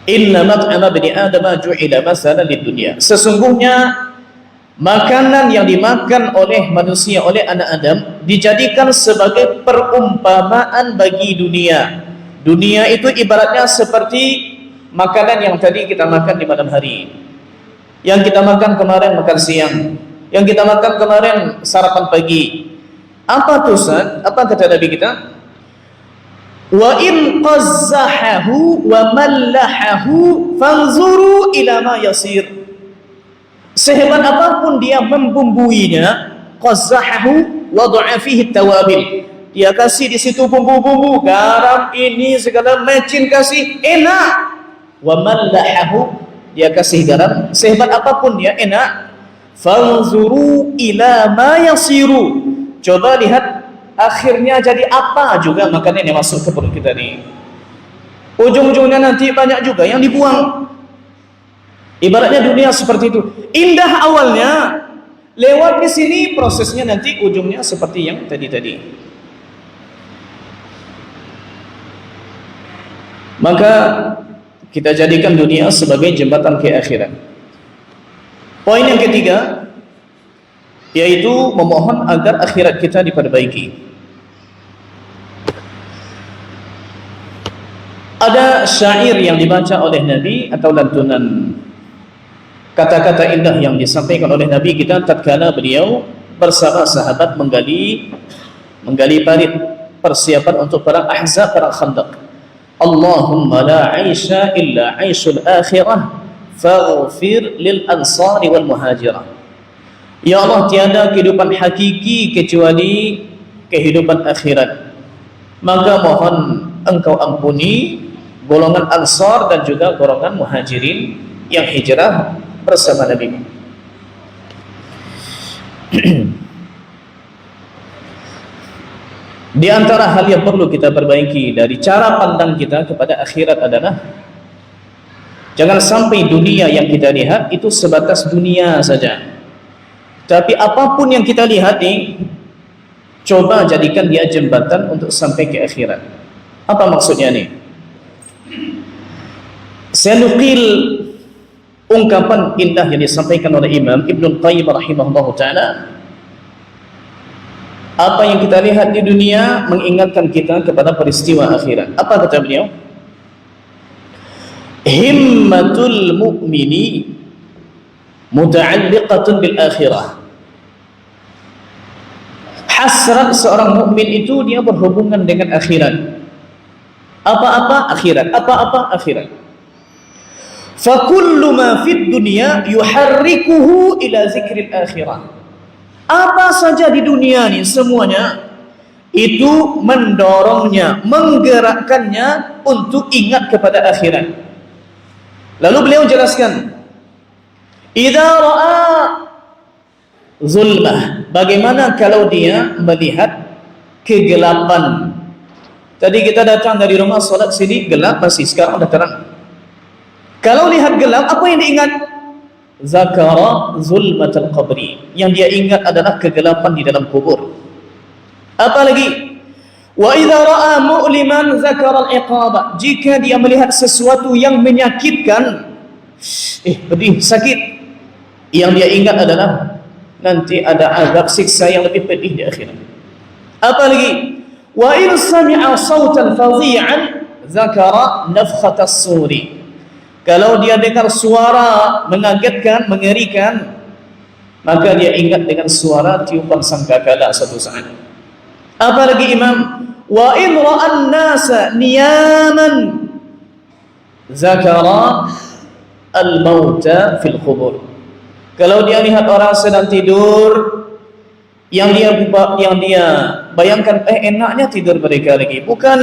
Speaker 1: Inna mat'ama ibni adama ju'ila masalan lid dunya. Sesungguhnya makanan yang dimakan oleh manusia, oleh anak Adam, dijadikan sebagai perumpamaan bagi dunia. Dunia itu ibaratnya seperti makanan yang tadi kita makan di malam hari, yang kita makan kemarin makan siang, yang kita makan kemarin sarapan pagi. Apa tusan? Apa kata Nabi kita? Wa in qazzahahu wa mallahahu fanzuru ila ma yasir. Sehebat apapun dia membumbuinya, qazzahahu wada'a fihi tawabil, dia kasih di situ bumbu-bumbu, garam ini segala macam kasih, enak. Wa mallahahu, dia kasih garam, sehebat apapun dia enak. Fanzuru ila ma yasiru, coba lihat akhirnya jadi apa juga makanan yang masuk ke perut kita ni. Ujung-ujungnya nanti banyak juga yang dibuang. Ibaratnya dunia seperti itu. Indah awalnya, lewat di sini prosesnya nanti ujungnya seperti yang tadi-tadi. Maka kita jadikan dunia sebagai jembatan ke akhirat. Poin yang ketiga, yaitu memohon agar akhirat kita diperbaiki. Ada syair yang dibaca oleh Nabi atau lantunan, kata-kata indah yang disampaikan oleh Nabi kita tatkala beliau bersama sahabat menggali parit persiapan untuk perang Ahzab, perang Khandaq. Allahumma la aisha illa aishul akhirah faghfir lil ansari wal muhajirah. Ya Allah, tiada kehidupan hakiki kecuali kehidupan akhirat, maka mohon Engkau ampuni golongan Ansar dan juga golongan Muhajirin yang hijrah bersama Nabi. Di antara hal yang perlu kita perbaiki dari cara pandang kita kepada akhirat adalah jangan sampai dunia yang kita lihat itu sebatas dunia saja, tapi apapun yang kita lihat ini coba jadikan dia jembatan untuk sampai ke akhirat. Apa maksudnya nih? Saya nukil ungkapan indah yang disampaikan oleh Imam Ibnul Qayyim rahimahullah ta'ala. Apa yang kita lihat di dunia mengingatkan kita kepada peristiwa akhirat. Apa kata beliau? Himmatul mu'mini muta'alliqatun bil akhirah. Hasrat seorang mukmin itu dia berhubungan dengan akhirat. Apa-apa akhirat, apa-apa akhirat. Fa kullu ma fid dunya yuharrikuhu ila zikril akhirah. Apa saja di dunia ini semuanya itu mendorongnya, menggerakkannya untuk ingat kepada akhirat. Lalu beliau jelaskan, Idza ra'a zulmah, bagaimana kalau dia melihat kegelapan? Tadi kita datang dari rumah salat sini gelap masih, sekarang dah terang. Kalau lihat gelap, apa yang diingat? Zakara zulmatul qabri, yang dia ingat adalah kegelapan di dalam kubur. Apa lagi? Wa idza ra'a mu'liman zakara al-iqaba, jika dia melihat sesuatu yang menyakitkan, pedih, sakit, yang dia ingat adalah nanti ada azab siksa yang lebih pedih di akhirat. Apa lagi? Wa in sami'a sautan fadhi'an zakara nafkhatas suri, kalau dia dengar suara mengagetkan, mengerikan, maka dia ingat dengan suara tiupan sangkakala suatu saat. Apa lagi Imam? Wa in ra'an nasa niyaman zakara al-mauta fil qubur, kalau dia lihat orang sedang tidur, yang dia bayangkan enaknya tidur mereka lagi. Bukan,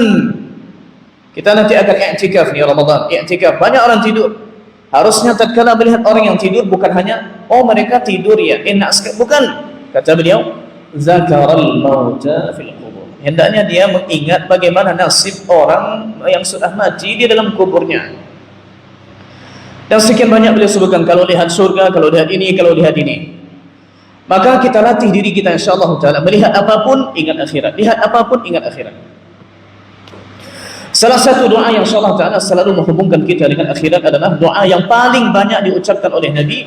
Speaker 1: kita nanti akan i'tikaf ni Ramadan, i'tikaf, banyak orang tidur. Harusnya tatkala melihat orang yang tidur, bukan hanya mereka tidur ya enak sekali, bukan. Kata beliau, zakaral mauta fil qubur, hendaknya dia mengingat bagaimana nasib orang yang sudah mati di dalam kuburnya. Dan sekian banyak beliau sebutkan, kalau lihat surga, kalau lihat ini, kalau lihat ini. Maka kita latih diri kita insyaallah taala, melihat apapun ingat akhirat, lihat apapun ingat akhirat. Salah satu doa yang insyaallah taala selalu menghubungkan kita dengan akhirat adalah doa yang paling banyak diucapkan oleh Nabi,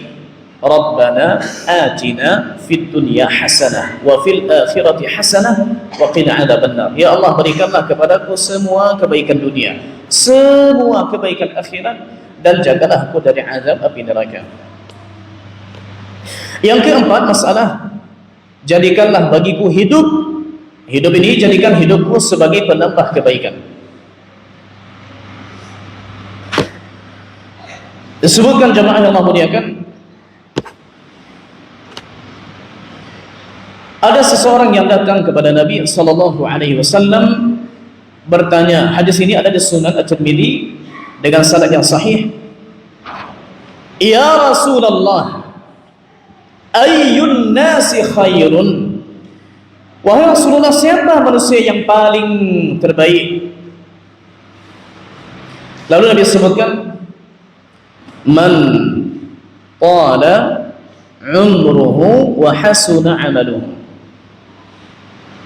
Speaker 1: Rabbana atina fid dunya hasanah wa fil akhirati hasanah wa qina adzabannar. Ya Allah, berikanlah kepadaku semua kebaikan dunia, semua kebaikan akhirat, dan jagalah aku dari azab api neraka. Yang keempat, masalah jadikanlah bagiku hidup ini, jadikan hidupku sebagai penambah kebaikan. Disebutkan jemaah yang Allah muliakan, ada seseorang yang datang kepada Nabi sallallahu alaihi wasallam bertanya, hadis ini ada di Sunan At-Tirmidzi dengan sanad yang sahih. Ya Rasulullah, ayyun nasi khairun, wahai Rasulullah, siapa manusia yang paling terbaik? Lalu Nabi sebutkan, man qala umruhu wa hasuna amaluhu,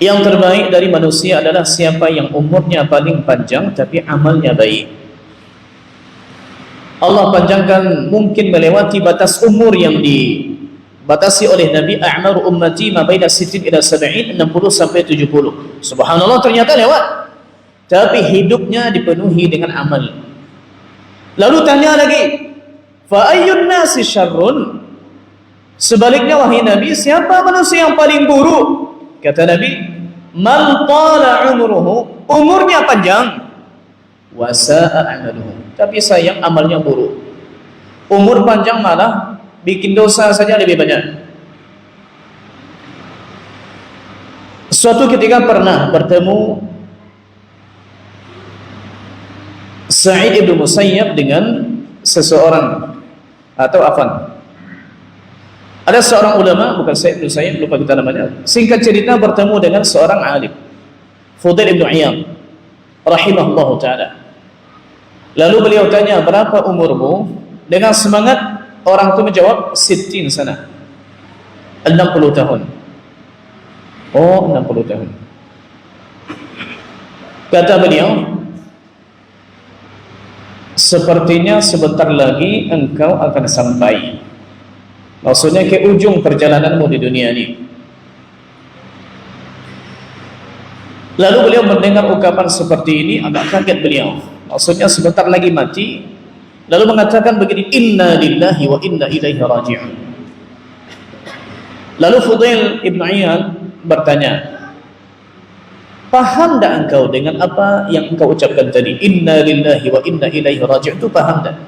Speaker 1: yang terbaik dari manusia adalah siapa yang umurnya paling panjang tapi amalnya baik. Allah panjangkan mungkin melewati batas umur yang dibatasi oleh Nabi, a'maru ummati ma baina 60 ila 70, 60 sampai 70. Subhanallah, ternyata lewat, tapi hidupnya dipenuhi dengan amal. Lalu tanya lagi, fa ayyun nasi syarrun, sebaliknya wahai Nabi, siapa manusia yang paling buruk? Kata Nabi, man tala umruhu, umurnya panjang, wa sa'a amaluhu, tapi sayang amalnya buruk. Umur panjang malah bikin dosa saja lebih banyak. Suatu ketika pernah bertemu Sa'id ibn Musayyab dengan seseorang, atau afan, ada seorang ulama, bukan Sa'id ibn Musayyab, lupa kita namanya. Singkat cerita, bertemu dengan seorang alim, Fudail ibn Iyad rahimahullahu ta'ala. Lalu beliau tanya, berapa umurmu? Dengan semangat orang itu menjawab, 60 sana, 60 tahun. Oh, 60 tahun. Kata beliau, sepertinya sebentar lagi engkau akan sampai, maksudnya ke ujung perjalananmu di dunia ini. Lalu beliau mendengar ucapan seperti ini, agak kaget beliau, maksudnya sebentar lagi mati. Lalu mengatakan begini, inna lillahi wa inna ilaihi raji'un. Lalu Fudail ibn Iyad bertanya, paham tak engkau dengan apa yang engkau ucapkan tadi, inna lillahi wa inna ilaihi raji'un, itu paham tak?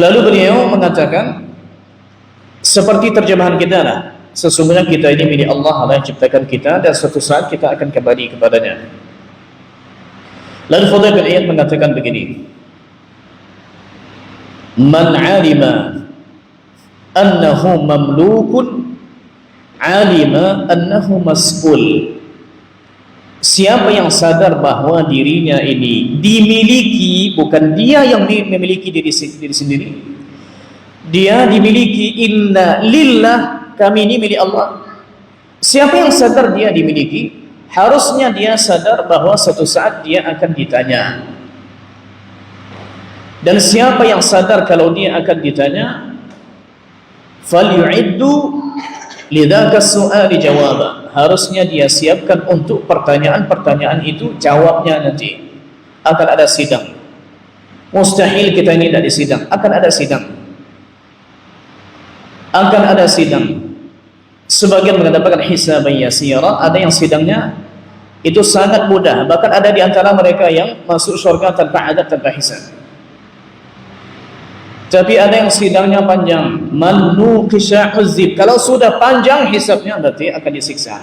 Speaker 1: Lalu beliau mengatakan, seperti terjemahan kita lah, sesungguhnya kita ini milik Allah, Allah yang ciptakan kita, dan suatu saat kita akan kembali kepadanya. Lalu Fudail bin Iyad mengatakan begini, Man 'alima annahu mamlukun 'alima annahu mas'ul. Siapa yang sadar bahwa dirinya ini dimiliki, bukan dia yang memiliki diri sendiri, dia dimiliki. Inna lillah, kami ini milik Allah. Siapa yang sadar dia dimiliki, harusnya dia sadar bahwa suatu saat dia akan ditanya. Dan siapa yang sadar kalau dia akan ditanya, falyu'iddu lidzaka su'ali jawaba, harusnya dia siapkan untuk pertanyaan-pertanyaan itu jawabnya nanti. Akan ada sidang. Mustahil kita ini tidak disidang, akan ada sidang. Akan ada sidang. Sebagian mengatakan hisaban yasira, ada yang sidangnya itu sangat mudah, bahkan ada di antara mereka yang masuk surga tanpa adab, tanpa hisab. Tapi ada yang sidangnya panjang, man nuqisha uzib, kalau sudah panjang hisabnya berarti akan disiksa.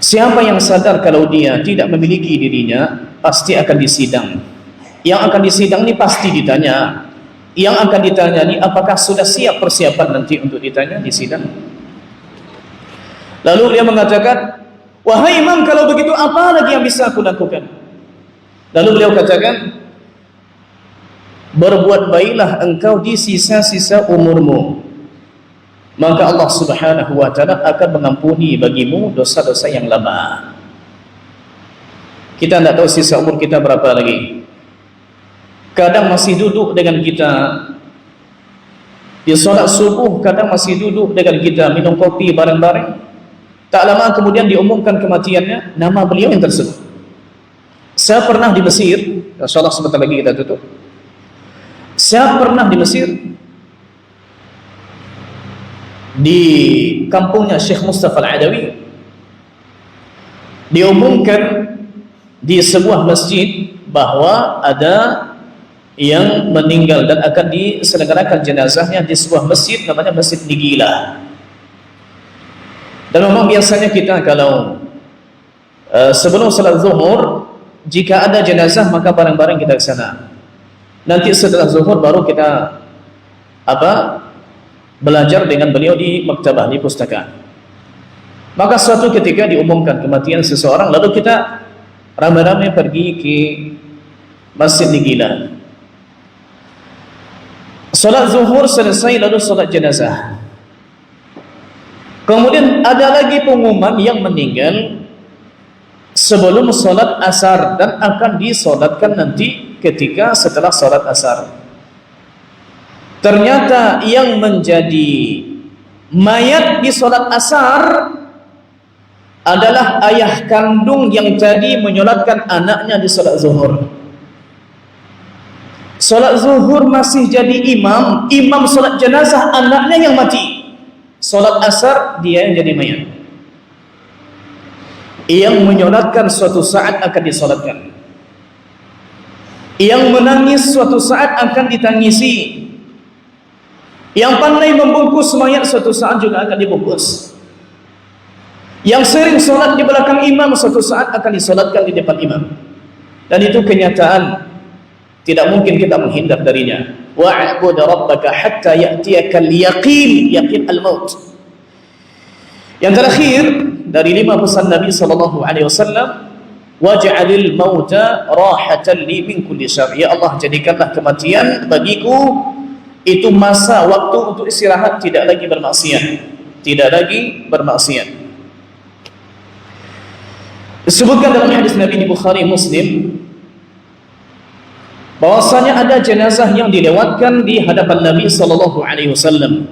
Speaker 1: Siapa yang sadar kalau dia tidak memiliki dirinya, pasti akan disidang. Yang akan disidang ini pasti ditanya. Yang akan ditanya ini apakah sudah siap persiapan nanti untuk ditanya di sidang. Lalu dia mengatakan, wahai imam, kalau begitu apa lagi yang bisa aku lakukan? Lalu beliau katakan, berbuat baiklah engkau di sisa-sisa umurmu, maka Allah Subhanahu wa ta'ala akan mengampuni bagimu dosa-dosa yang lama. Kita tidak tahu sisa umur kita berapa lagi. Kadang masih duduk dengan kita di solat subuh, kadang masih duduk dengan kita minum kopi bareng-bareng. Tak lama kemudian diumumkan kematiannya, nama beliau yang tersebut. Saya pernah di Mesir, insyaallah sebentar lagi kita tutup. Saya pernah di Mesir, di kampungnya Syekh Mustafa Al-Adawi, diumumkan di sebuah masjid bahwa ada yang meninggal dan akan diselenggarakan jenazahnya di sebuah masjid namanya Masjid Nigila. Dan memang biasanya kita kalau sebelum salat zuhur, jika ada jenazah maka bareng-bareng kita ke sana. Nanti setelah zuhur baru kita belajar dengan beliau di maktabah, di pustaka. Maka suatu ketika diumumkan kematian seseorang, lalu kita ramai-ramai pergi ke Masjid Nigila. Salat zuhur selesai, lalu salat jenazah. Kemudian ada lagi pengumuman yang meninggal sebelum salat asar dan akan disolatkan nanti ketika setelah salat asar. Ternyata yang menjadi mayat di salat asar adalah ayah kandung yang tadi menyolatkan anaknya di salat zuhur. Salat zuhur masih jadi imam, imam salat jenazah anaknya yang mati. Salat asar dia yang jadi mayat. Yang menyolatkan suatu saat akan disolatkan. Yang menangis suatu saat akan ditangisi. Yang pandai membungkus mayat suatu saat juga akan dibungkus. Yang sering solat di belakang imam suatu saat akan disolatkan di depan imam. Dan itu kenyataan, tidak mungkin kita menghindar darinya. Wa'bud rabbaka hatta ya'tiyakal yaqin, yaqin al-maut. Yang terakhir dari 5 pesan Nabi sallallahu alaihi wasallam, waj'alil mauta rahatan li min kulli syarr. Ya Allah, jadikanlah kematian bagiku itu masa waktu untuk istirahat, tidak lagi bermaksiat, tidak lagi bermaksiat. Disebutkan dalam hadis Nabi di Bukhari Muslim bahwasanya ada jenazah yang dilewatkan di hadapan Nabi sallallahu alaihi wasallam.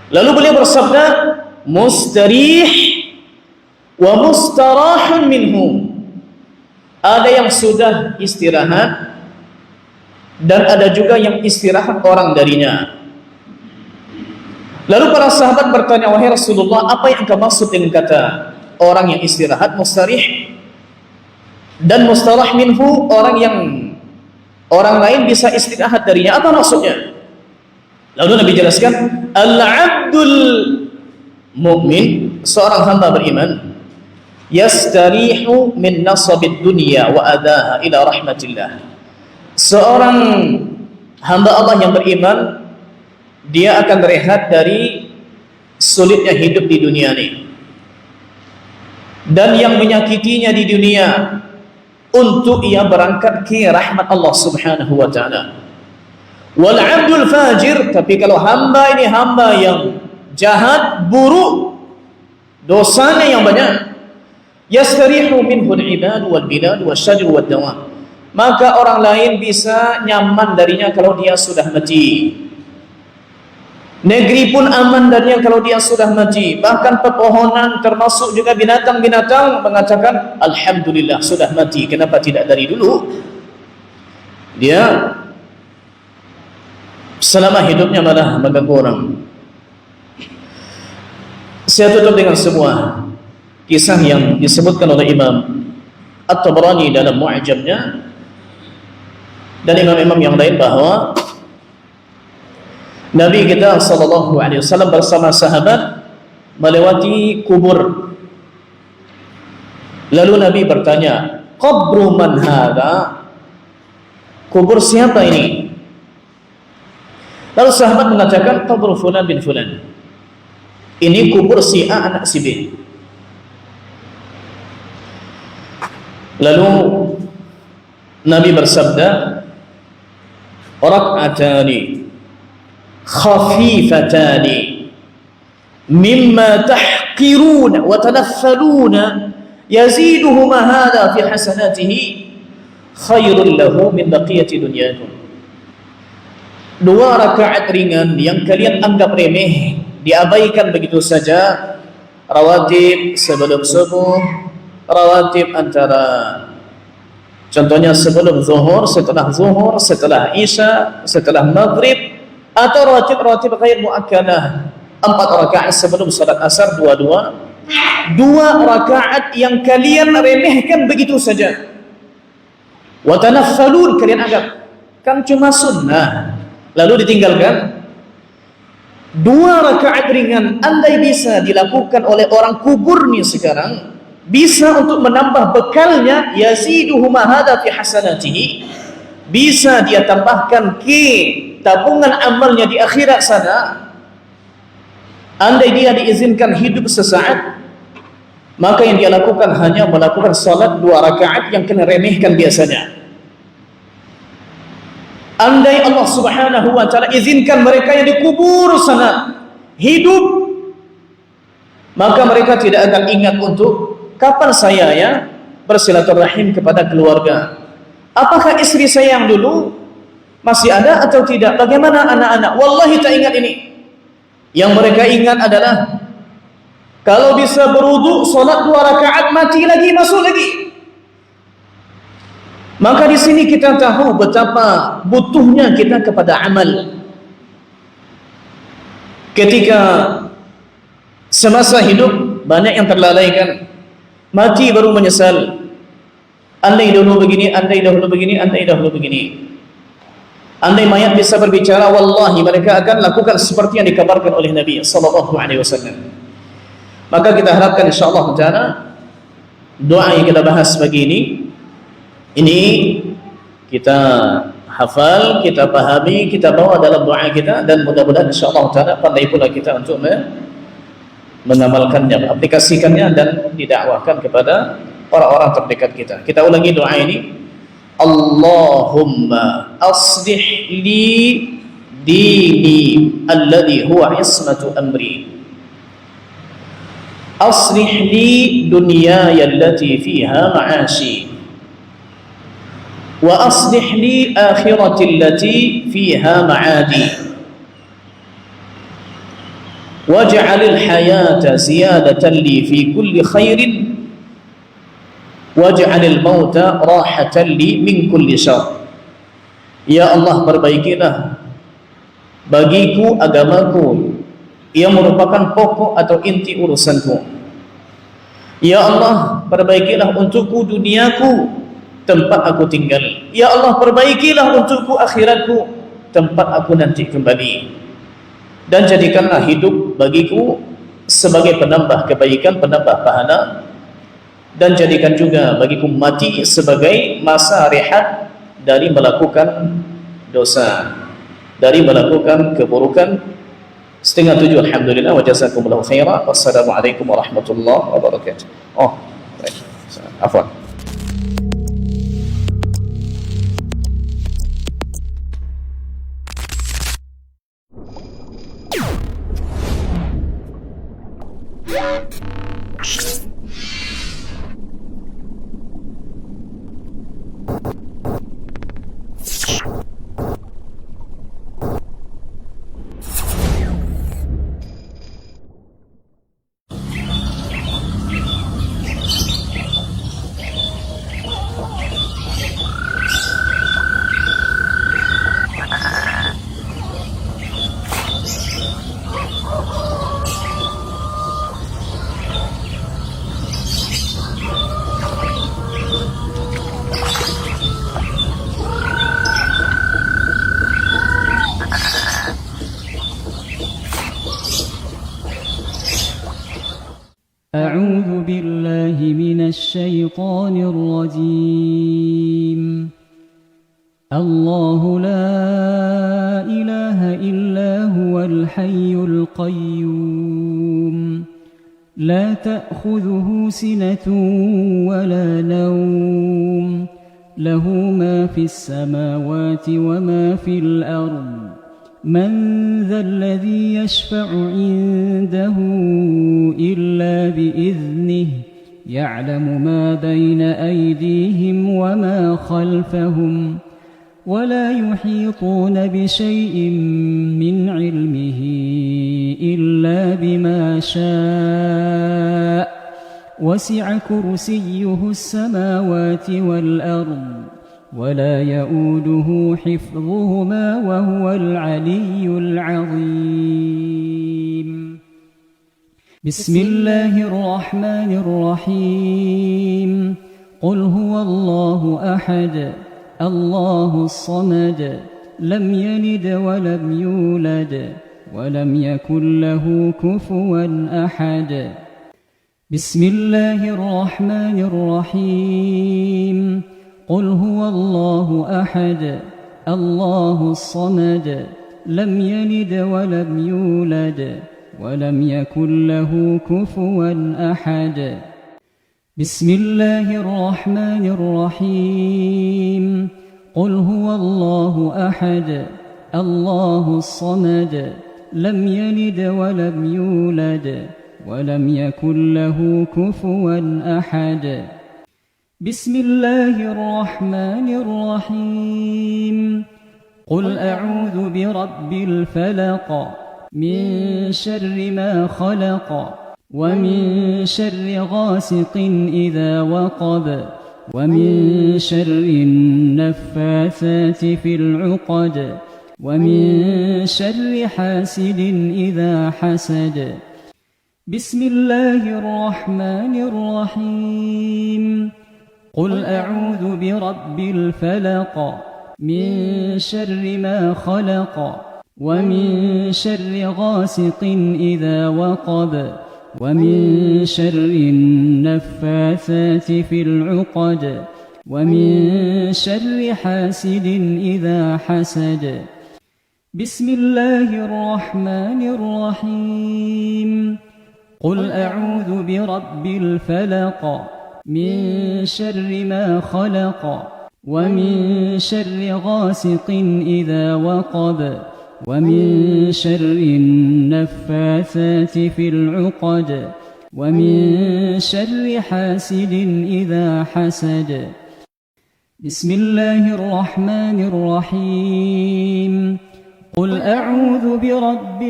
Speaker 1: Lalu beliau bersabda, mustarih wa mustarahun minhu. Ada yang sudah istirahat dan ada juga yang istirahat orang darinya. Lalu para sahabat bertanya, wahai Rasulullah, apa yang engkau maksud dengan kata orang yang istirahat, mustarih, dan mustarah minhu, orang yang orang lain bisa istirahat darinya, apa maksudnya? Lalu Nabi jelaskan, al-abdul mu'min, seorang hamba beriman, yastarihu min nasabid dunya wa adaha ila rahmatillah. seorang hamba Allah yang beriman, dia akan berehat dari sulitnya hidup di dunia ini dan yang menyakitinya di dunia, untuk ia berangkat ke rahmat Allah Subhanahu wa ta'ala. Wal 'abdul fajir, tapi kalau hamba ini hamba yang jahat, buruk, dosanya yang banyak, yastarihu minhu al-ibad wal bilad wasyajar wad dawab, maka orang lain bisa nyaman darinya kalau dia sudah mati. Negeri pun aman darinya kalau dia sudah mati. Bahkan pepohonan termasuk juga binatang-binatang mengatakan alhamdulillah sudah mati, kenapa tidak dari dulu? Dia selama hidupnya malah mengganggu orang. Saya tutup dengan sebuah kisah yang disebutkan oleh Imam At-Tabrani dalam Mu'jamnya dan imam-imam yang lain, bahwa Nabi kita sallallahu alaihi wasallam bersama sahabat melewati kubur. Lalu Nabi bertanya, "Qabru man hadha?" Kubur siapa ini? Lalu sahabat mengatakan, "Qabru fulan bin fulan." Ini kubur si A anak si B. Lalu Nabi bersabda, "Rak'atani khafifatani mimma tahqiruna wa tanaffaluna yaziduhuma hadha fi hasanatihi khairul lahu min baqiyati dunyakum." Dua rakaat ringan yang kalian anggap remeh, diabaikan begitu saja, rawatib sebelum subuh, rawatib antara, contohnya sebelum zuhur, setelah zuhur, setelah isya, setelah maghrib, atau rawatib ghair muakkadah, 4 rakaat sebelum salat asar, dua rakaat yang kalian remehkan begitu saja. Wa tanaffalun, kalian anggap kan cuma sunnah lalu ditinggalkan. 2 rakaat ringan andai bisa dilakukan oleh orang kubur nih sekarang, bisa untuk menambah bekalnya, yaziduhuma hadha fi hasanatihi, bisa dia tambahkan ke tabungan amalnya di akhirat sana. Andai dia diizinkan hidup sesaat, maka yang dia lakukan hanya melakukan salat 2 rakaat yang kena remehkan biasanya. Andai Allah Subhanahu wa ta'ala izinkan mereka yang dikubur sana hidup, maka mereka tidak akan ingat untuk kapan saya ya bersilaturahim kepada keluarga. Apakah istri saya yang dulu masih ada atau tidak? Bagaimana anak-anak? Wallahi tak ingat ini. Yang mereka ingat adalah kalau bisa berwudu, salat 2 rakaat, mati lagi, masuk lagi. Maka di sini kita tahu betapa butuhnya kita kepada amal. Ketika semasa hidup banyak yang terlalaikan, mati baru menyesal. Andai dahulu begini, andai dahulu begini, andai dahulu begini. Andai mayat bisa berbicara, wallahi mereka akan lakukan seperti yang dikabarkan oleh Nabi sallallahu alaihi wasallam. Maka kita harapkan insyaallah taala doa yang kita bahas pagi ini kita hafal, kita pahami, kita bawa dalam doa kita, dan mudah-mudahan insyaallah taala pandai pula kita untuk mengamalkannya, aplikasikannya, dan didakwahkan kepada orang-orang terdekat kita. Kita ulangi doa ini. Allahumma aslih li dini alladhi huwa ismatu amri, aslih li dunyaya allati fiha ma'ashi, wa aslih li akhirati allati fiha ma'adi, waj'alil hayata ziyadatan li fi kulli khairin, waj'alil mauta rahatan li min kulli syarr. Ya Allah, perbaikilah bagiku agamaku yang merupakan pokok atau inti urusanku. Ya Allah, perbaikilah untukku duniaku, tempat aku tinggal. Ya Allah, perbaikilah untukku akhiratku, tempat aku nanti kembali. Dan jadikanlah hidup bagiku sebagai penambah kebaikan, penambah pahala, dan jadikan juga bagiku mati sebagai masa rehat, dari melakukan dosa, dari melakukan keburukan. 6:30. Alhamdulillah wa jazakumullahu khairan. Wassalamualaikum warahmatullahi wabarakatuh. Oh, baik. Afwan.
Speaker 2: أعوذ بالله من الشيطان الرجيم. الله لا إله إلا هو الحي القيوم لا تأخذه سنة ولا نوم له ما في السماوات وما في الأرض من ذا الذي يشفع عنده إلا بإذنه يعلم ما بين أيديهم وما خلفهم ولا يحيطون بشيء من علمه إلا بما شاء وسع كرسيه السماوات والأرض ولا يؤوده حفظهما وهو العلي العظيم. بسم الله الرحمن الرحيم. قل هو الله أحد الله الصمد لم يلد ولم يولد ولم يكن له كفوا أحد. بسم الله الرحمن الرحيم. قل هو الله أحد الله الصمد لم يلد ولم يولد ولم يكن له كفوا أحد. بسم الله الرحمن الرحيم. قل هو الله أحد الله الصمد لم يلد ولم يولد ولم يكن له كفوا أحد. بسم الله الرحمن الرحيم. قل أعوذ برب الفلق من شر ما خلق ومن شر غاسق إذا وقب ومن شر النفاثات في العقد ومن شر حاسد إذا حسد. بسم الله الرحمن الرحيم. قل أعوذ برب الفلق من شر ما خلق ومن شر غاسق إذا وقب ومن شر النفاثات في العقد ومن شر حاسد إذا حسد. بسم الله الرحمن الرحيم. قل أعوذ برب الفلق من شر ما خلق ومن شر غاسق إذا وقب ومن شر النفاثات في العقد ومن شر حاسد إذا حسد. بسم الله الرحمن الرحيم. قل أعوذ برب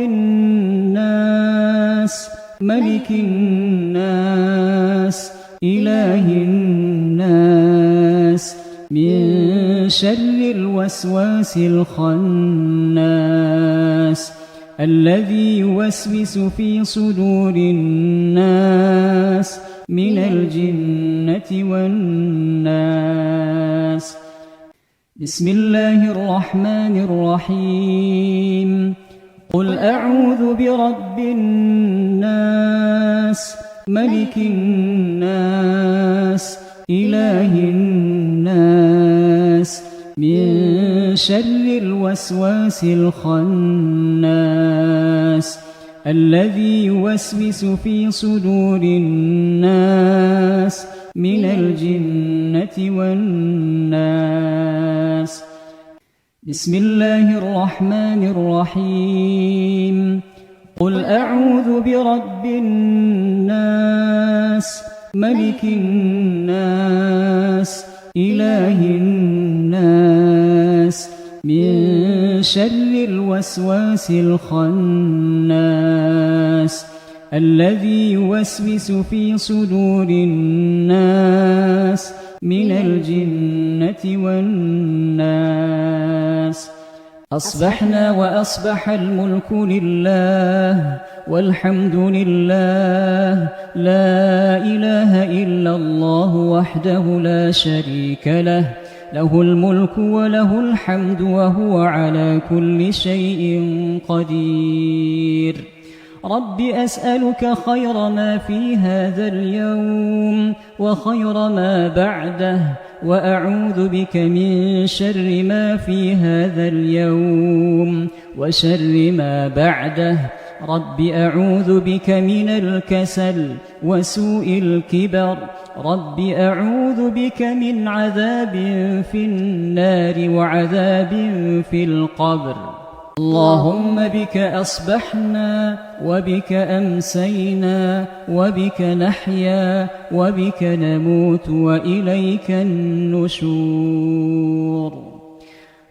Speaker 2: الناس ملك الناس إله الناس من شر الوسواس الخناس الذي يوسوس في صدور الناس من الجنة والناس. بسم الله الرحمن الرحيم. قل أعوذ برب الناس ملك الناس إله الناس من شر الوسواس الخناس الذي يوسوس في صدور الناس من الجنة والناس. بسم الله الرحمن الرحيم. قل أعوذ برب الناس ملك الناس إله الناس من شر الوسواس الخناس الذي يوسوس في صدور الناس من الجنة والناس. أصبحنا وأصبح الملك لله والحمد لله لا إله إلا الله وحده لا شريك له له الملك وله الحمد وهو على كل شيء قدير. رب أسألك خير ما في هذا اليوم وخير ما بعده وأعوذ بك من شر ما في هذا اليوم وشر ما بعده. رب أعوذ بك من الكسل وسوء الكبر. رب أعوذ بك من عذاب في النار وعذاب في القبر. اللهم بك أصبحنا وبك أمسينا وبك نحيا وبك نموت وإليك النشور.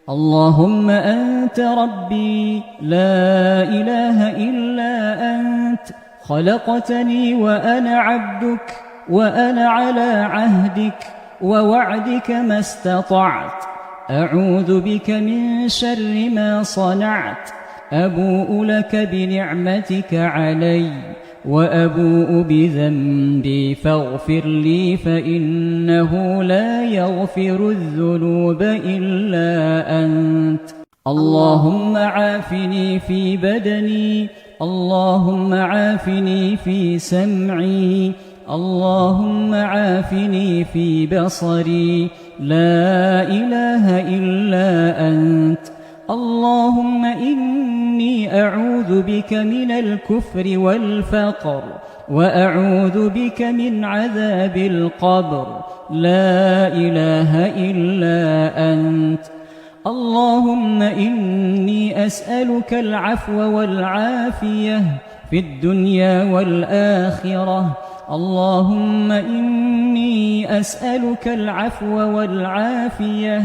Speaker 2: اللهم أنت ربي لا إله إلا أنت خلقتني وأنا عبدك وأنا على عهدك ووعدك ما استطعت. أعوذ بك من شر ما صنعت. أبوء لك بنعمتك علي وأبوء بذنبي فاغفر لي فإنه لا يغفر الذنوب إلا أنت. اللهم عافني في بدني. اللهم عافني في سمعي. اللهم عافني في بصري. لا إله إلا أنت. اللهم إني أعوذ بك من الكفر والفقر وأعوذ بك من عذاب القبر. لا إله إلا أنت. اللهم إني أسألك العفو والعافية في الدنيا والآخرة. اللهم إني أسألك العفو والعافية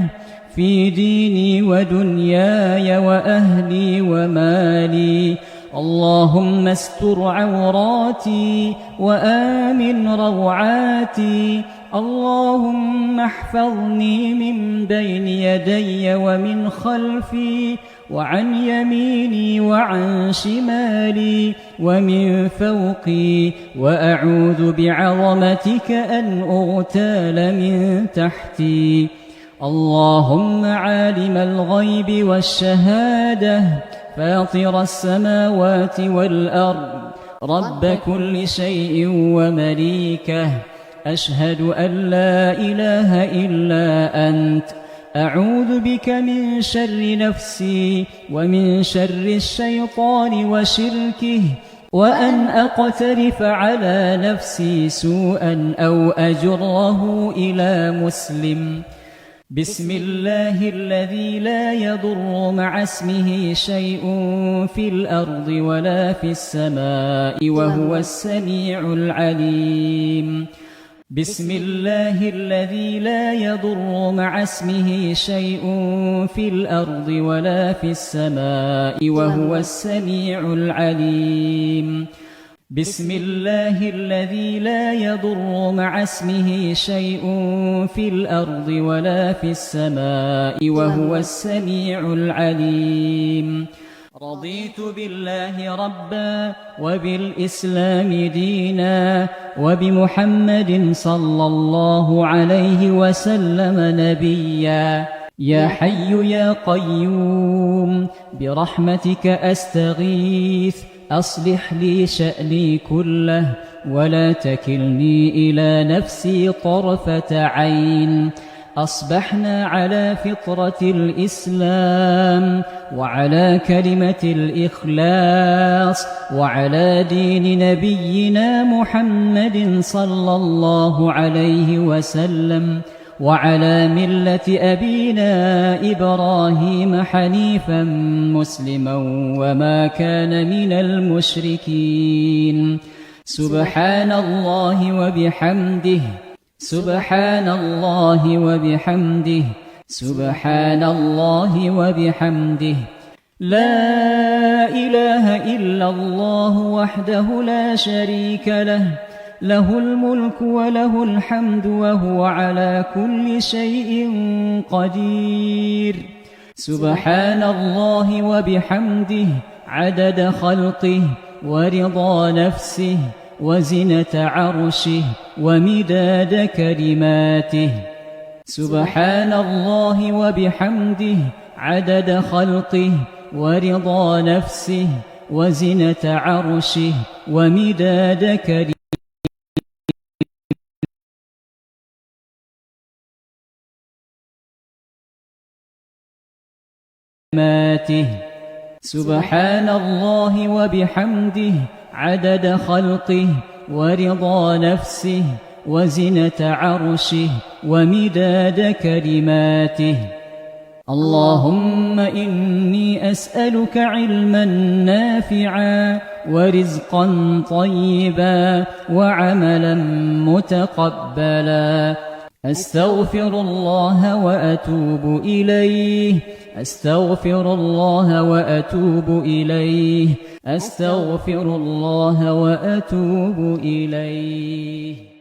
Speaker 2: في ديني ودنياي وأهلي ومالي. اللهم استر عوراتي وآمن روعاتي. اللهم احفظني من بين يدي ومن خلفي وعن يميني وعن شمالي ومن فوقي. وأعوذ بعظمتك أن أغتال من تحتي. اللهم عالم الغيب والشهادة فاطر السماوات والأرض رب كل شيء ومليكه. أشهد أن لا إله إلا أنت. أعوذ بك من شر نفسي ومن شر الشيطان وشركه وأن أقترف على نفسي سوءا أو أجره إلى مسلم. بسم الله الذي لا يضر مع اسمه شيء في الأرض ولا في السماء وهو السميع العليم. بسم الله الذي لا يضر مع اسمه شيء في الأرض ولا في السماء وهو السميع العليم. بسم الله الذي لا يضر مع اسمه شيء في الأرض ولا في السماء وهو السميع العليم. رضيت بالله ربا وبالإسلام دينا وبمحمد صلى الله عليه وسلم نبيا. يا حي يا قيوم برحمتك أستغيث. أصلح لي شأني كله ولا تكلني إلى نفسي طرفة عين. أصبحنا على فطرة الإسلام وعلى كلمة الإخلاص وعلى دين نبينا محمد صلى الله عليه وسلم وعلى ملة أبينا إبراهيم حنيفا مسلما وما كان من المشركين. سبحان الله وبحمده سبحان الله وبحمده سبحان الله وبحمده. لا إله إلا الله وحده لا شريك له، له الملك وله الحمد وهو على كل شيء قدير. سبحان الله وبحمده عدد خلقه ورضا نفسه وزنة عرشه ومداد كلماته. سبحان الله وبحمده عدد خلقه ورضا نفسه وزنة عرشه ومداد كلماته. سبحان الله وبحمده عدد خلقه ورضا نفسه وزنة عرشه ومداد كلماته. اللهم إني أسألك علما نافعا ورزقا طيبا وعملا متقبلا. أستغفر الله وأتوب إليه أستغفر الله وأتوب إليه أستغفر الله وأتوب إليه.